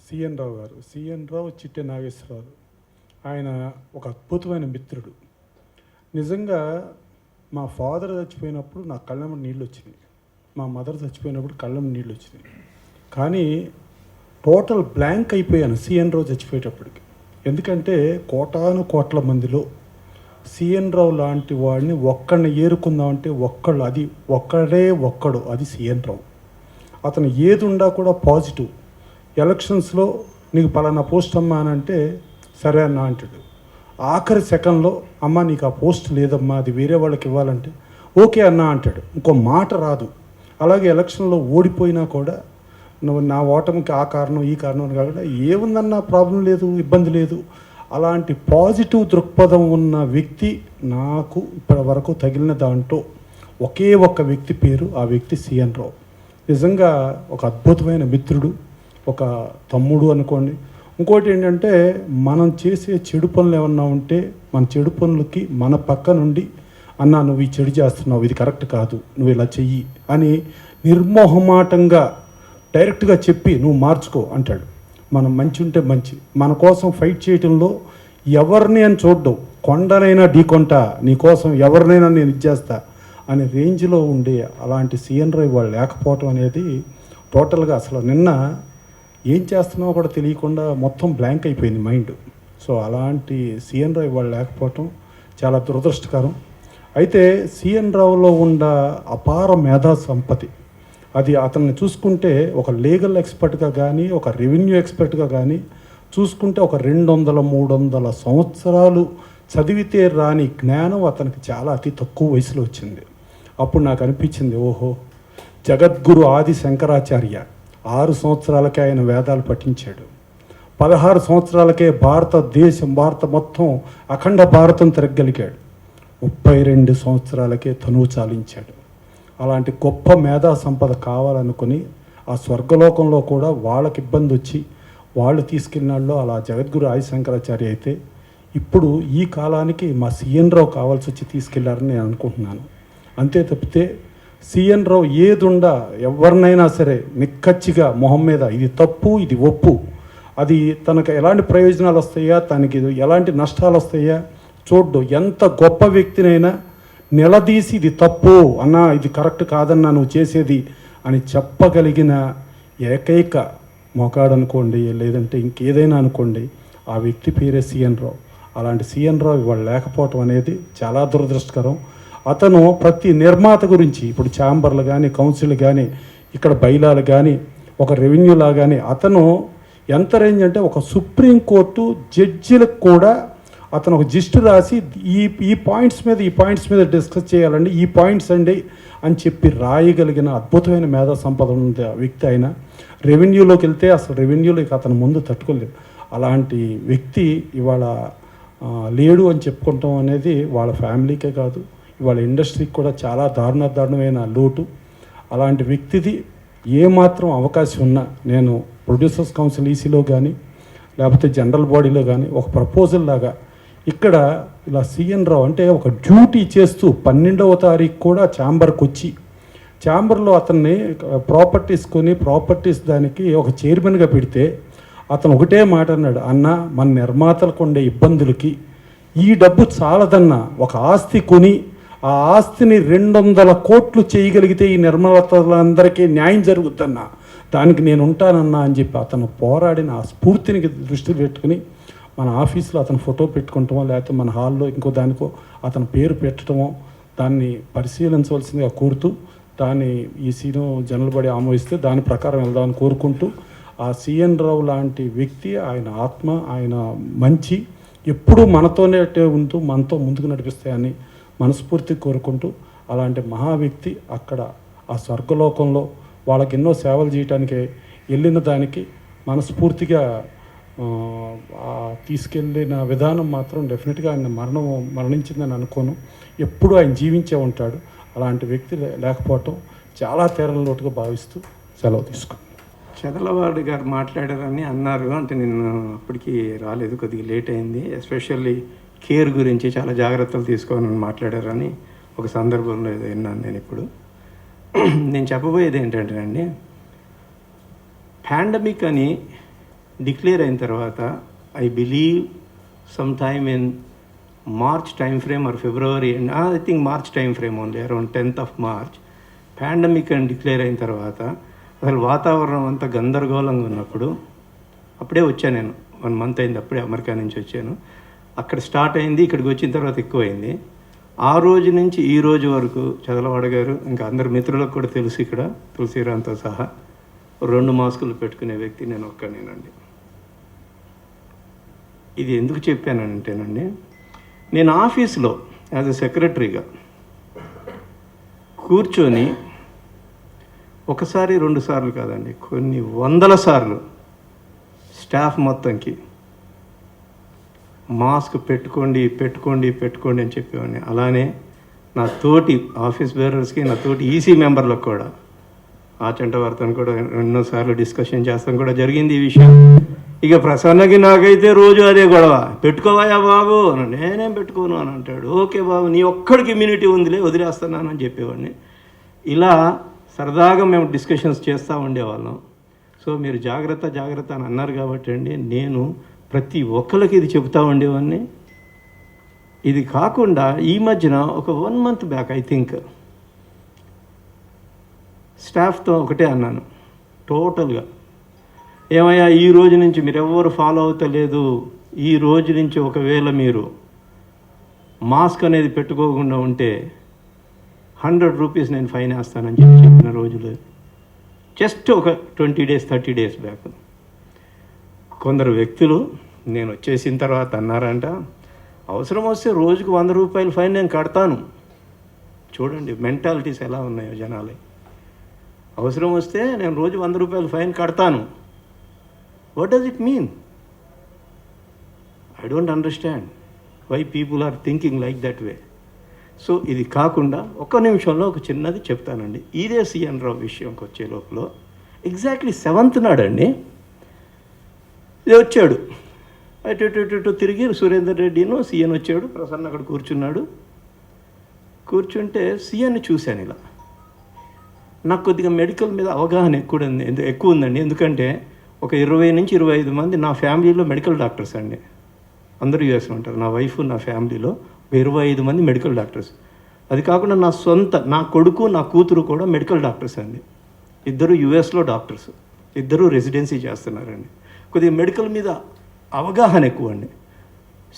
సిఎన్ రావు గారు, సిఎన్ రావు చిట్టె నాగేశ్వరరావు, ఆయన ఒక అద్భుతమైన మిత్రుడు. నిజంగా మా ఫాదర్ చచ్చిపోయినప్పుడు నా కళ్ళమ్మ నీళ్ళు వచ్చినాయి, మా మదర్ చచ్చిపోయినప్పుడు కళ్ళమ్మ నీళ్ళు వచ్చినాయి. కానీ టోటల్ బ్లాంక్ అయిపోయాను సిఎన్ రావు చచ్చిపోయేటప్పటికి. ఎందుకంటే కోట్ల మందిలో సిఎన్ రావు లాంటి వాడిని ఒక్కడిని ఏరుకుందామంటే ఒక్కడు అది సిఎన్ రావు. అతను ఏది ఉండా కూడా పాజిటివ్. ఎలక్షన్స్లో నీకు పలానా పోస్ట్ అమ్మా అని అంటే సరే అన్న అంటాడు. ఆఖరి సెకండ్లో అమ్మ నీకు ఆ పోస్ట్ లేదమ్మా, అది వేరే వాళ్ళకి ఇవ్వాలంటే ఓకే అన్నా అంటాడు. ఇంకో మాట రాదు. అలాగే ఎలక్షన్లో ఓడిపోయినా కూడా నువ్వు నా ఓటమికి ఆ కారణం ఈ కారణం అని కాకుండా ఏముందన్నా ప్రాబ్లం లేదు, ఇబ్బంది లేదు, అలాంటి పాజిటివ్ దృక్పథం ఉన్న వ్యక్తి నాకు ఇప్పటి వరకు తగిలిన దాంట్లో ఒకే ఒక్క వ్యక్తి పేరు, ఆ వ్యక్తి సిఎన్ రావు. నిజంగా ఒక అద్భుతమైన మిత్రుడు, ఒక తమ్ముడు అనుకోండి. ఇంకోటి ఏంటంటే మనం చేసే చెడు పనులు ఏమన్నా ఉంటే మన చెడు పనులకి మన పక్క నుండి అన్నా నువ్వు ఈ చెడు చేస్తున్నావు, ఇది కరెక్ట్ కాదు, నువ్వు ఇలా చెయ్యి అని నిర్మోహమాటంగా డైరెక్ట్గా చెప్పి నువ్వు మార్చుకో అంటాడు. మనం మంచి ఉంటే మంచి, మన కోసం ఫైట్ చేయటంలో ఎవరిని అని చూడ్డం, కొండనైనా ఢీకొంటా నీ కోసం, ఎవరినైనా నేను ఇచ్చేస్తా అనే రేంజ్లో ఉండే అలాంటి సిఎన్ రావు వాళ్ళు లేకపోవటం అనేది టోటల్గా అసలు నిన్న ఏం చేస్తున్నావో కూడా తెలియకుండా మొత్తం బ్లాంక్ అయిపోయింది మైండ్. సో అలాంటి సిఎన్ రావు వాళ్ళు లేకపోవటం చాలా దురదృష్టకరం. అయితే సిఎన్ రావులో ఉన్న అపార మేధా సంపత్తి, అది అతన్ని చూసుకుంటే ఒక లీగల్ ఎక్స్పర్ట్గా కానీ ఒక రెవెన్యూ ఎక్స్పర్ట్గా కానీ చూసుకుంటే ఒక 200-300 సంవత్సరాలు చదివితే రాని జ్ఞానం అతనికి చాలా అతి తక్కువ వయసులో వచ్చింది. అప్పుడు నాకు అనిపించింది, ఓహో, జగద్గురు ఆది శంకరాచార్య 6 సంవత్సరాలకే ఆయన వేదాలు పఠించాడు. 16 సంవత్సరాలకే భారత మొత్తం అఖండ భారతం తిరగలిగాడు. 32 సంవత్సరాలకే తనువు చాలించాడు. అలాంటి గొప్ప మేధా సంపద కావాలనుకుని ఆ స్వర్గలోకంలో కూడా వాళ్ళకి ఇబ్బంది వచ్చి వాళ్ళు తీసుకెళ్ళినాళ్ళు అలా జగద్గురు ఆది శంకరాచార్య అయితే, ఇప్పుడు ఈ కాలానికి మా సిఎన్ రావు కావాల్సి వచ్చి తీసుకెళ్లారని నేను అనుకుంటున్నాను. అంతే తప్పితే సిఎన్ రావు ఏదుండా ఎవరినైనా సరే నిక్కచ్చిగా మొహం మీద ఇది తప్పు ఇది ఒప్పు, అది తనకు ఎలాంటి ప్రయోజనాలు వస్తాయా, తనకి ఎలాంటి నష్టాలు వస్తాయా చూడ్డు. ఎంత గొప్ప వ్యక్తినైనా నిలదీసి ఇది తప్పు అన్నా, ఇది కరెక్ట్ కాదన్నా నువ్వు చేసేది అని చెప్పగలిగిన ఏకైక మొకాడు అనుకోండి, లేదంటే ఇంకేదైనా అనుకోండి, ఆ వ్యక్తి పేరే సిఎన్ రావు. అలాంటి సిఎన్ రావు ఇవాళ లేకపోవటం అనేది చాలా దురదృష్టకరం. అతను ప్రతి నిర్మాత గురించి ఇప్పుడు ఛాంబర్లు కానీ కౌన్సిల్ కానీ ఇక్కడ బైలాలు కానీ ఒక రెవెన్యూలా కానీ అతను ఎంత రేంజ్ అంటే ఒక సుప్రీంకోర్టు జడ్జిలకు కూడా అతను ఒక జిస్ట్ రాసి ఈ పాయింట్స్ మీద డిస్కస్ చేయాలండి, ఈ పాయింట్స్ అండి అని చెప్పి రాయగలిగిన అద్భుతమైన మేధా సంపద ఉంది ఆ వ్యక్తి. ఆయన రెవెన్యూలోకి వెళ్తే అసలు రెవెన్యూలోకి అతను ముందు తట్టుకోలేదు. అలాంటి వ్యక్తి ఇవాళ లేడు అని చెప్పుకుంటాం అనేది వాళ్ళ ఫ్యామిలీకే కాదు, ఇవాళ ఇండస్ట్రీకి కూడా చాలా దారుణమైన లోటు. అలాంటి వ్యక్తిది ఏమాత్రం అవకాశం ఉన్నా నేను ప్రొడ్యూసర్స్ కౌన్సిల్ ఈసీలో కానీ లేకపోతే జనరల్ బాడీలో కానీ ఒక ప్రపోజల్ లాగా ఇక్కడ ఇలా సిఎన్ రావు అంటే ఒక డ్యూటీ చేస్తూ 12వ తారీఖు కూడా ఛాంబర్కి వచ్చి ఛాంబర్లో అతన్ని ప్రాపర్టీస్ దానికి ఒక చైర్మన్గా పెడితే అతను ఒకటే మాట అన్నాడు, అన్న మన నిర్మాతలకు ఉండే ఇబ్బందులకి ఈ డబ్బు చాలదన్న, ఒక ఆస్తి కొని ఆ ఆస్తిని 200 కోట్లు చేయగలిగితే ఈ నిర్మాతలందరికీ న్యాయం జరుగుద్దన్న, దానికి నేను ఉంటానన్నా అని చెప్పి అతను పోరాడిన ఆ స్ఫూర్తిని దృష్టిలో పెట్టుకుని మన ఆఫీస్లో అతను ఫోటో పెట్టుకుంటామో లేకపోతే మన హాల్లో ఇంకో దానికో అతని పేరు పెట్టడమో దాన్ని పరిశీలించవలసిందిగా కోరుతూ, దాన్ని ఈసీను జనరల్ బాడీ ఆమోదిస్తే దాని ప్రకారం వెళ్దామని కోరుకుంటూ, ఆ సిఎన్ రావు లాంటి వ్యక్తి, ఆయన ఆత్మ, ఆయన మంచి ఎప్పుడూ మనతోనే ఉంటూ మనతో ముందుకు నడిపిస్తాయని మనస్ఫూర్తి కోరుకుంటూ, అలాంటి మహా వ్యక్తి అక్కడ ఆ స్వర్గలోకంలో వాళ్ళకి ఎన్నో సేవలు చేయడానికి వెళ్ళిన దానికి మనస్ఫూర్తిగా తీసుకెళ్ళిన విధానం మాత్రం డెఫినెట్గా ఆయన మరణించిందని అనుకోను. ఎప్పుడూ ఆయన జీవించే ఉంటాడు. అలాంటి వ్యక్తి లేకపోవటం చాలా తీరలోటుగా భావిస్తూ సెలవు తీసుకున్నాను. చదలవాడు గారు మాట్లాడారని అన్నారు, అంటే నేను అప్పటికి రాలేదు, కొద్దిగా లేట్ అయింది. ఎస్పెషల్లీ కేర్ గురించి చాలా జాగ్రత్తలు తీసుకోవాలని మాట్లాడారని ఒక సందర్భంలో ఏదో విన్నాను నేను. ఇప్పుడు నేను చెప్పబోయేది ఏంటంటే అండి, పాండమిక్ అని డిక్లేర్ అయిన తర్వాత I believe some time in March time frame are February, and I think March time frame only, around 10th of March pandemic అని డిక్లేర్ అయిన తర్వాత అసలు వాతావరణం అంతా గందరగోళంగా ఉన్నప్పుడు అప్పుడే వచ్చాను నేను, 1 month అయింది, అప్పుడే అమెరికా నుంచి వచ్చాను. అక్కడ స్టార్ట్ అయింది, ఇక్కడికి వచ్చిన తర్వాత ఎక్కువైంది. ఆ రోజు నుంచి ఈ రోజు వరకు చదలవాడ గారు ఇంకా అందరు మిత్రులకు కూడా తెలుసు, ఇక్కడ తులసిరాంతో సహా 2 మాస్కులు పెట్టుకునే వ్యక్తి నేను ఒక్కనేనండి. ఇది ఎందుకు చెప్పానంటేనండి, నేను ఆఫీస్లో యాజ్ ఎ సెక్రటరీగా కూర్చొని ఒకసారి 2 సార్లు కాదండి, కొన్ని వందల సార్లు స్టాఫ్ మొత్తంకి మాస్క్ పెట్టుకోండి పెట్టుకోండి పెట్టుకోండి అని చెప్పేవాడిని. అలానే నా తోటి ఆఫీస్ బేరర్స్కి, నా తోటి ఈసీ మెంబర్లకు కూడా, ఆచంట వారితో కూడా ఎన్నోసార్లు డిస్కషన్ చేస్తాం కూడా జరిగింది ఈ విషయం. ఇక ప్రసన్నకి నాకైతే రోజు అదే గొడవ, పెట్టుకోవాయా బాబు, నేనేం పెట్టుకోను అని అంటాడు. ఓకే బాబు, నీ ఒక్కడికి ఇమ్యూనిటీ ఉందిలే, వదిలేస్తున్నాను అని చెప్పేవాడిని. ఇలా సరదాగా మేము డిస్కషన్స్ చేస్తూ ఉండేవాళ్ళం. సో మీరు జాగ్రత్త జాగ్రత్త అని అన్నారు కాబట్టి అండి, నేను ప్రతి ఒక్కరికి ఇది చెబుతూ ఉండేవాడిని. ఇది కాకుండా ఈ మధ్యన ఒక 1 month బ్యాక్ ఐ థింక్ స్టాఫ్తో ఒకటే అన్నాను టోటల్గా, ఏమయ్యా ఈ రోజు నుంచి మీరు ఎవరు ఫాలో అవుతలేదు, ఈ రోజు నుంచి ఒకవేళ మీరు మాస్క్ అనేది పెట్టుకోకుండా ఉంటే 100 రూపీస్ నేను ఫైన్ వేస్తానని చెప్పిన రోజులు జస్ట్ ఒక 20 days 30 days బ్యాక్. కొందరు వ్యక్తులు నేను వచ్చేసిన తర్వాత అన్నారంట, అవసరం వస్తే రోజుకు 100 రూపాయలు ఫైన్ నేను కడతాను. చూడండి మెంటాలిటీస్ ఎలా ఉన్నాయో జనాలు. అవసరం వస్తే నేను రోజు 100 రూపాయలు ఫైన్ కడతాను. What does it mean? I don't understand why people are thinking like that way. So ఇది కాకుండా ఒక్క నిమిషంలో ఒక చిన్నది చెప్తానండి. ఇదే సిఎన్ రావు విషయంకి వచ్చే లోపల ఎగ్జాక్ట్లీ 7th నాడండి ఇది వచ్చాడు. అటు తిరిగి సురేందర్ రెడ్డిను సీఎన్ వచ్చాడు, ప్రసన్న అక్కడ కూర్చున్నాడు. కూర్చుంటే సీఎన్ని చూశాను ఇలా. నాకు కొద్దిగా మెడికల్ మీద అవగాహన ఎక్కువ ఉందండి. ఎందుకంటే ఒక 20 నుంచి 25 మంది నా ఫ్యామిలీలో మెడికల్ డాక్టర్స్ అండి. అందరూ యూఎస్లో ఉంటారు. నా వైఫ్, నా ఫ్యామిలీలో 25 మంది మెడికల్ డాక్టర్స్. అది కాకుండా నా కొడుకు, నా కూతురు కూడా మెడికల్ డాక్టర్స్ అండి. ఇద్దరు యూఎస్లో డాక్టర్స్, ఇద్దరు రెసిడెన్సీ చేస్తున్నారండి. కొద్దిగా మెడికల్ మీద అవగాహన ఎక్కువ అండి.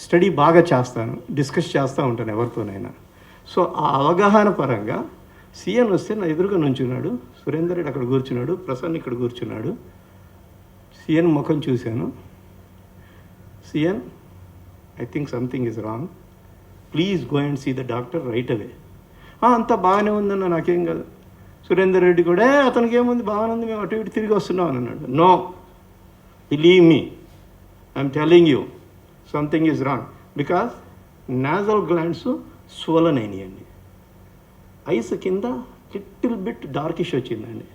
స్టడీ బాగా చేస్తాను, డిస్కస్ చేస్తూ ఉంటాను ఎవరితోనైనా. సో ఆ అవగాహన పరంగా సీఎన్ వస్తే నా ఎదురుగా నుంచున్నాడు. సురేందర్ రెడ్డి అక్కడ కూర్చున్నాడు, ప్రసన్న ఇక్కడ కూర్చున్నాడు. సీఎన్ ముఖం చూశాను. CN, I think something is wrong, please go and see the doctor right away. అంతా బాగానే ఉందన్న, నాకేం కాదు. సురేందర్ రెడ్డి కూడా అతనికి ఏముంది, బాగానే ఉంది, మేము అటు ఇటు తిరిగి వస్తున్నాం అని అన్నాడు. No, believe me, I'm telling you something is wrong. Because nasal glands swollen అయినాయండి. ఐస్ కింద లిటిల్ బిట్ డార్కిష్ వచ్చిందండి.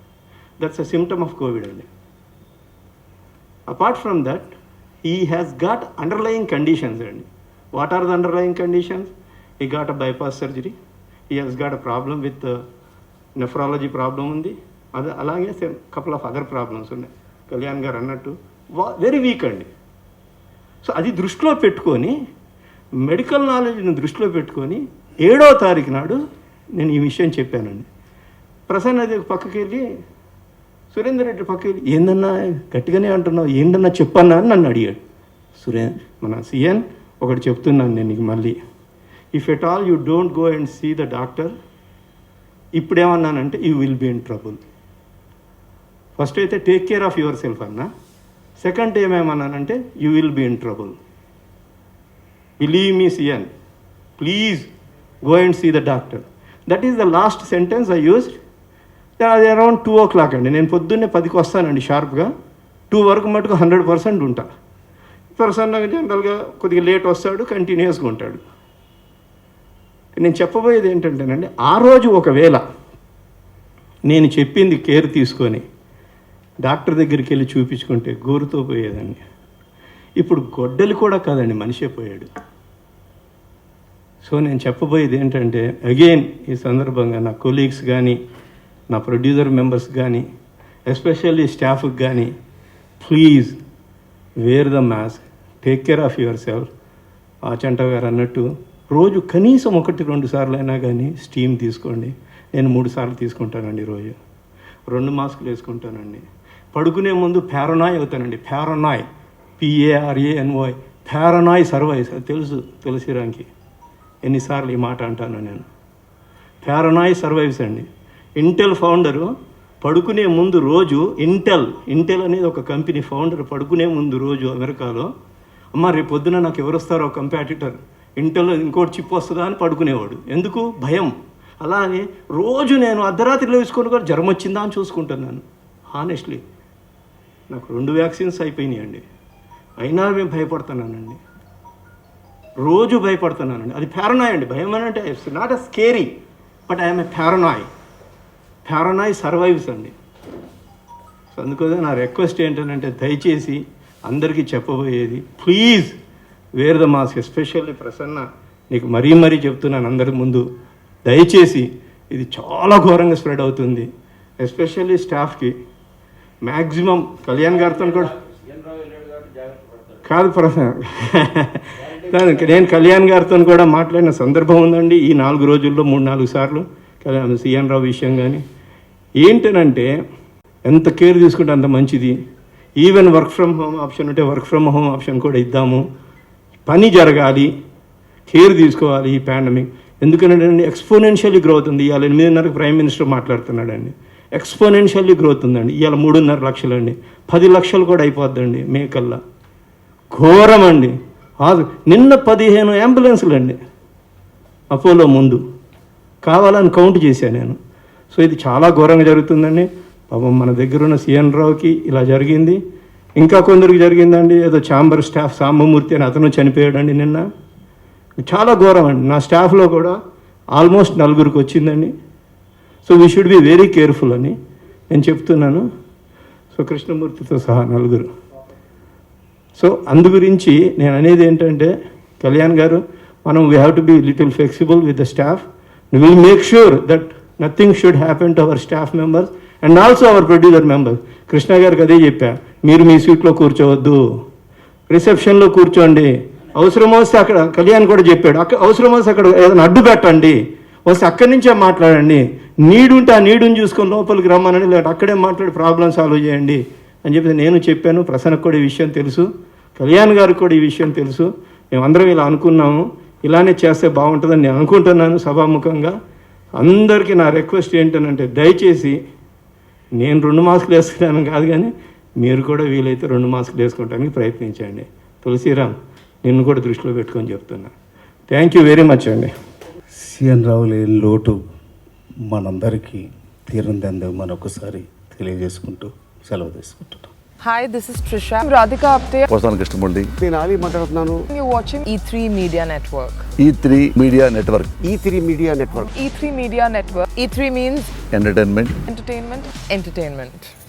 That's a symptom of covid అండి. Apart from that he has got underlying conditions అండి. What are the underlying conditions? He got a bypass surgery. He has got a problem with nephrology problem ఉంది. అలాగే couple of other problems ఉన్నాయి. కళ్యాణ్ గారు అన్నట్టు very weak అండి. So అది దృష్టిలో పెట్టుకొని, మెడికల్ నాలెడ్జ్ని దృష్టిలో పెట్టుకొని 7వ తారీఖు నాడు నేను ఈ విషయం చెప్పానండి. ప్రసన్న పక్కకి వెళ్ళి, సురేందర్ రెడ్డి పక్కకి వెళ్ళి, ఏందన్నా గట్టిగానే అంటున్నావు, ఏంటన్నా చెప్పన్నా అని నన్ను అడిగాడు. మన సీఎన్ ఒకటి చెప్తున్నాను నేను నీకు మళ్ళీ, if at all you don't go and see the doctor, ఇప్పుడేమన్నానంటే you will be in trouble. First అయితే take care of your self అన్నా. సెకండ్ ఏమేమన్నానంటే you will be in trouble. Believe me seen, please go and see the doctor. That is the last sentence I used. అది around 2 o'clock అండి. నేను పొద్దున్నే 10కి వస్తానండి షార్ప్గా. 2 వరకు మటుకు 100% ఉంటా. ప్రసన్నగా జనరల్గా కొద్దిగా లేట్ వస్తాడు, కంటిన్యూస్గా ఉంటాడు. నేను చెప్పబోయేది ఏంటంటేనండి, ఆ రోజు ఒకవేళ నేను చెప్పింది కేర్ తీసుకొని డాక్టర్ దగ్గరికి వెళ్ళి చూపించుకుంటే గోరుతో పోయేదండి. ఇప్పుడు గొడ్డలి కూడా కాదండి, మనిషే పోయాడు. సో నేను చెప్పబోయేది ఏంటంటే, అగైన్ ఈ సందర్భంగా నా కొలీగ్స్ కానీ, నా ప్రొడ్యూసర్ మెంబర్స్ కానీ, ఎస్పెషల్లీ స్టాఫ్కి కానీ, please wear the mask, take care of your self. Achanta గారు అన్నట్టు రోజు కనీసం 1-2 సార్లు అయినా కానీ స్టీమ్ తీసుకోండి. నేను 3 సార్లు తీసుకుంటానండి రోజు. 2 మాస్కులు వేసుకుంటానండి. పడుకునే ముందు పారనాయ్ అవుతానండి. పారనాయ్, PARANOY, పారనాయ్ సర్వైస్. అది తెలుసు తులసిరాంకి, ఎన్నిసార్లు ఈ మాట అంటాను నేను. పారనాయ్ సర్వైవ్స్ అండి. ఇంటెల్ ఫౌండరు పడుకునే ముందు రోజు, ఇంటెల్ అనేది ఒక కంపెనీ ఫౌండర్ పడుకునే ముందు రోజు అమెరికాలో అమ్మ రేపు పొద్దున నాకు ఎవరు వస్తారో కంపాటిటర్, ఇంటర్లో ఇంకోటి చిప్ వస్తుందా అని పడుకునేవాడు. ఎందుకు? భయం. అలానే రోజు నేను అర్ధరాత్రిలో వేసుకొని కూడా జ్వరం వచ్చిందా అని చూసుకుంటున్నాను. హానెస్ట్లీ నాకు 2 వ్యాక్సిన్స్ అయిపోయినాయండి, అయినా మేము భయపడుతున్నానండి, రోజు భయపడుతున్నానండి. అది పారనాయ్ అండి. భయం అని అంటే it's not a scary, but I'm a paranoid survives అండి. సో అందుకోసం నా రిక్వెస్ట్ ఏంటంటే దయచేసి అందరికీ చెప్పబోయేది, please wear the mask. Especially Prasanna, నీకు మరీ చెప్తున్నాను అందరి ముందు, దయచేసి ఇది చాలా ఘోరంగా స్ప్రెడ్ అవుతుంది. ఎస్పెషల్లీ స్టాఫ్కి మ్యాక్సిమం కళ్యాణ్ గారితో కూడా కాదు నేను కళ్యాణ్ గారితో కూడా మాట్లాడిన సందర్భం ఉందండి ఈ 4 రోజుల్లో 3-4 సార్లు సిఎన్ రావు విషయం. కానీ ఏంటనంటే ఎంత కేర్ తీసుకుంటే అంత మంచిది. Even work from home option ఉంటే వర్క్ ఫ్రమ్ హోమ్ ఆప్షన్ కూడా ఇద్దాము. పని జరగాలి, కేర్ తీసుకోవాలి ఈ పాండమిక్. ఎందుకంటే ఎక్స్పోనెన్షియల్లీ గ్రోత్ ఉంది. ఇవాళ 8:30కి ప్రైమ్ మినిస్టర్ మాట్లాడుతున్నాడండి. ఎక్స్పోనెన్షియల్లీ గ్రోత్ ఉందండి. ఇవాళ 3.5 లక్షలు అండి, 10 లక్షలు కూడా అయిపోద్దండి మే కల్లా. ఘోరం అండి. నిన్న 15 అంబులెన్సులు అండి అపోలో ముందు, కావాలని కౌంట్ చేశాను నేను. సో ఇది చాలా ఘోరంగా జరుగుతుందండి. పాపం మన దగ్గర ఉన్న సిఎన్ రావుకి ఇలా జరిగింది, ఇంకా కొందరికి జరిగిందండి. ఏదో ఛాంబర్ స్టాఫ్ సాంబమూర్తి అని అతను చనిపోయాడండి నిన్న. చాలా ఘోరం అండి. నా స్టాఫ్లో కూడా ఆల్మోస్ట్ 4 వచ్చిందండి. So we should be very careful అని నేను చెప్తున్నాను. సో కృష్ణమూర్తితో సహా 4. సో అందు గురించి నేను అనేది ఏంటంటే, కళ్యాణ్ గారు, మనం we have to be little flexible with the staff. Will make sure that nothing should happen to our staff members and also our producer members. Krishna గారికి అదే చెప్పా, మీరు మీ సీట్లో కూర్చోవద్దు, రిసెప్షన్లో కూర్చోండి. అవసరం వస్తే అక్కడ, కళ్యాణ్ కూడా చెప్పాడు, అవసరం వస్తే అక్కడ ఏదైనా అడ్డు పెట్టండి, వస్తే అక్కడి నుంచే మాట్లాడండి. నీడుంటే ఆ నీడుని చూసుకొని లోపలికి రమ్మనండి, లేదంటే అక్కడే మాట్లాడి ప్రాబ్లం సాల్వ్ చేయండి అని చెప్పి నేను చెప్పాను. ప్రసన్నకు కూడా ఈ విషయం తెలుసు, కళ్యాణ్ గారికి కూడా ఈ విషయం తెలుసు. మేమందరం ఇలా అనుకున్నాము, ఇలానే చేస్తే బాగుంటుందని నేను అనుకుంటున్నాను. సభాముఖంగా అందరికీ నా రిక్వెస్ట్ ఏంటంటే, దయచేసి నేను 2 మాస్కులు వేసుకున్నాను కాదు, కానీ మీరు కూడా వీలైతే 2 మాస్కులు వేసుకోవడానికి ప్రయత్నించండి. తులసిరామ్, నిన్ను కూడా దృష్టిలో పెట్టుకొని చెప్తున్నా. థ్యాంక్ యూ వెరీ మచ్ అండి. సిఎన్ రావు లేని లోటు మనందరికీ తీరందని మరొకసారి తెలియజేసుకుంటూ సెలవు తీసుకుంటున్నాం. Hi, this is Trisha. I'm Radhika Apte. వస్తాను కృష్ణమూర్తి. నేను ఆలీ మాట్లాడుతున్నాను. You're watching E3 Media Network. E3 media network. E3 media network. E3 Media Network. E3 means entertainment. entertainment.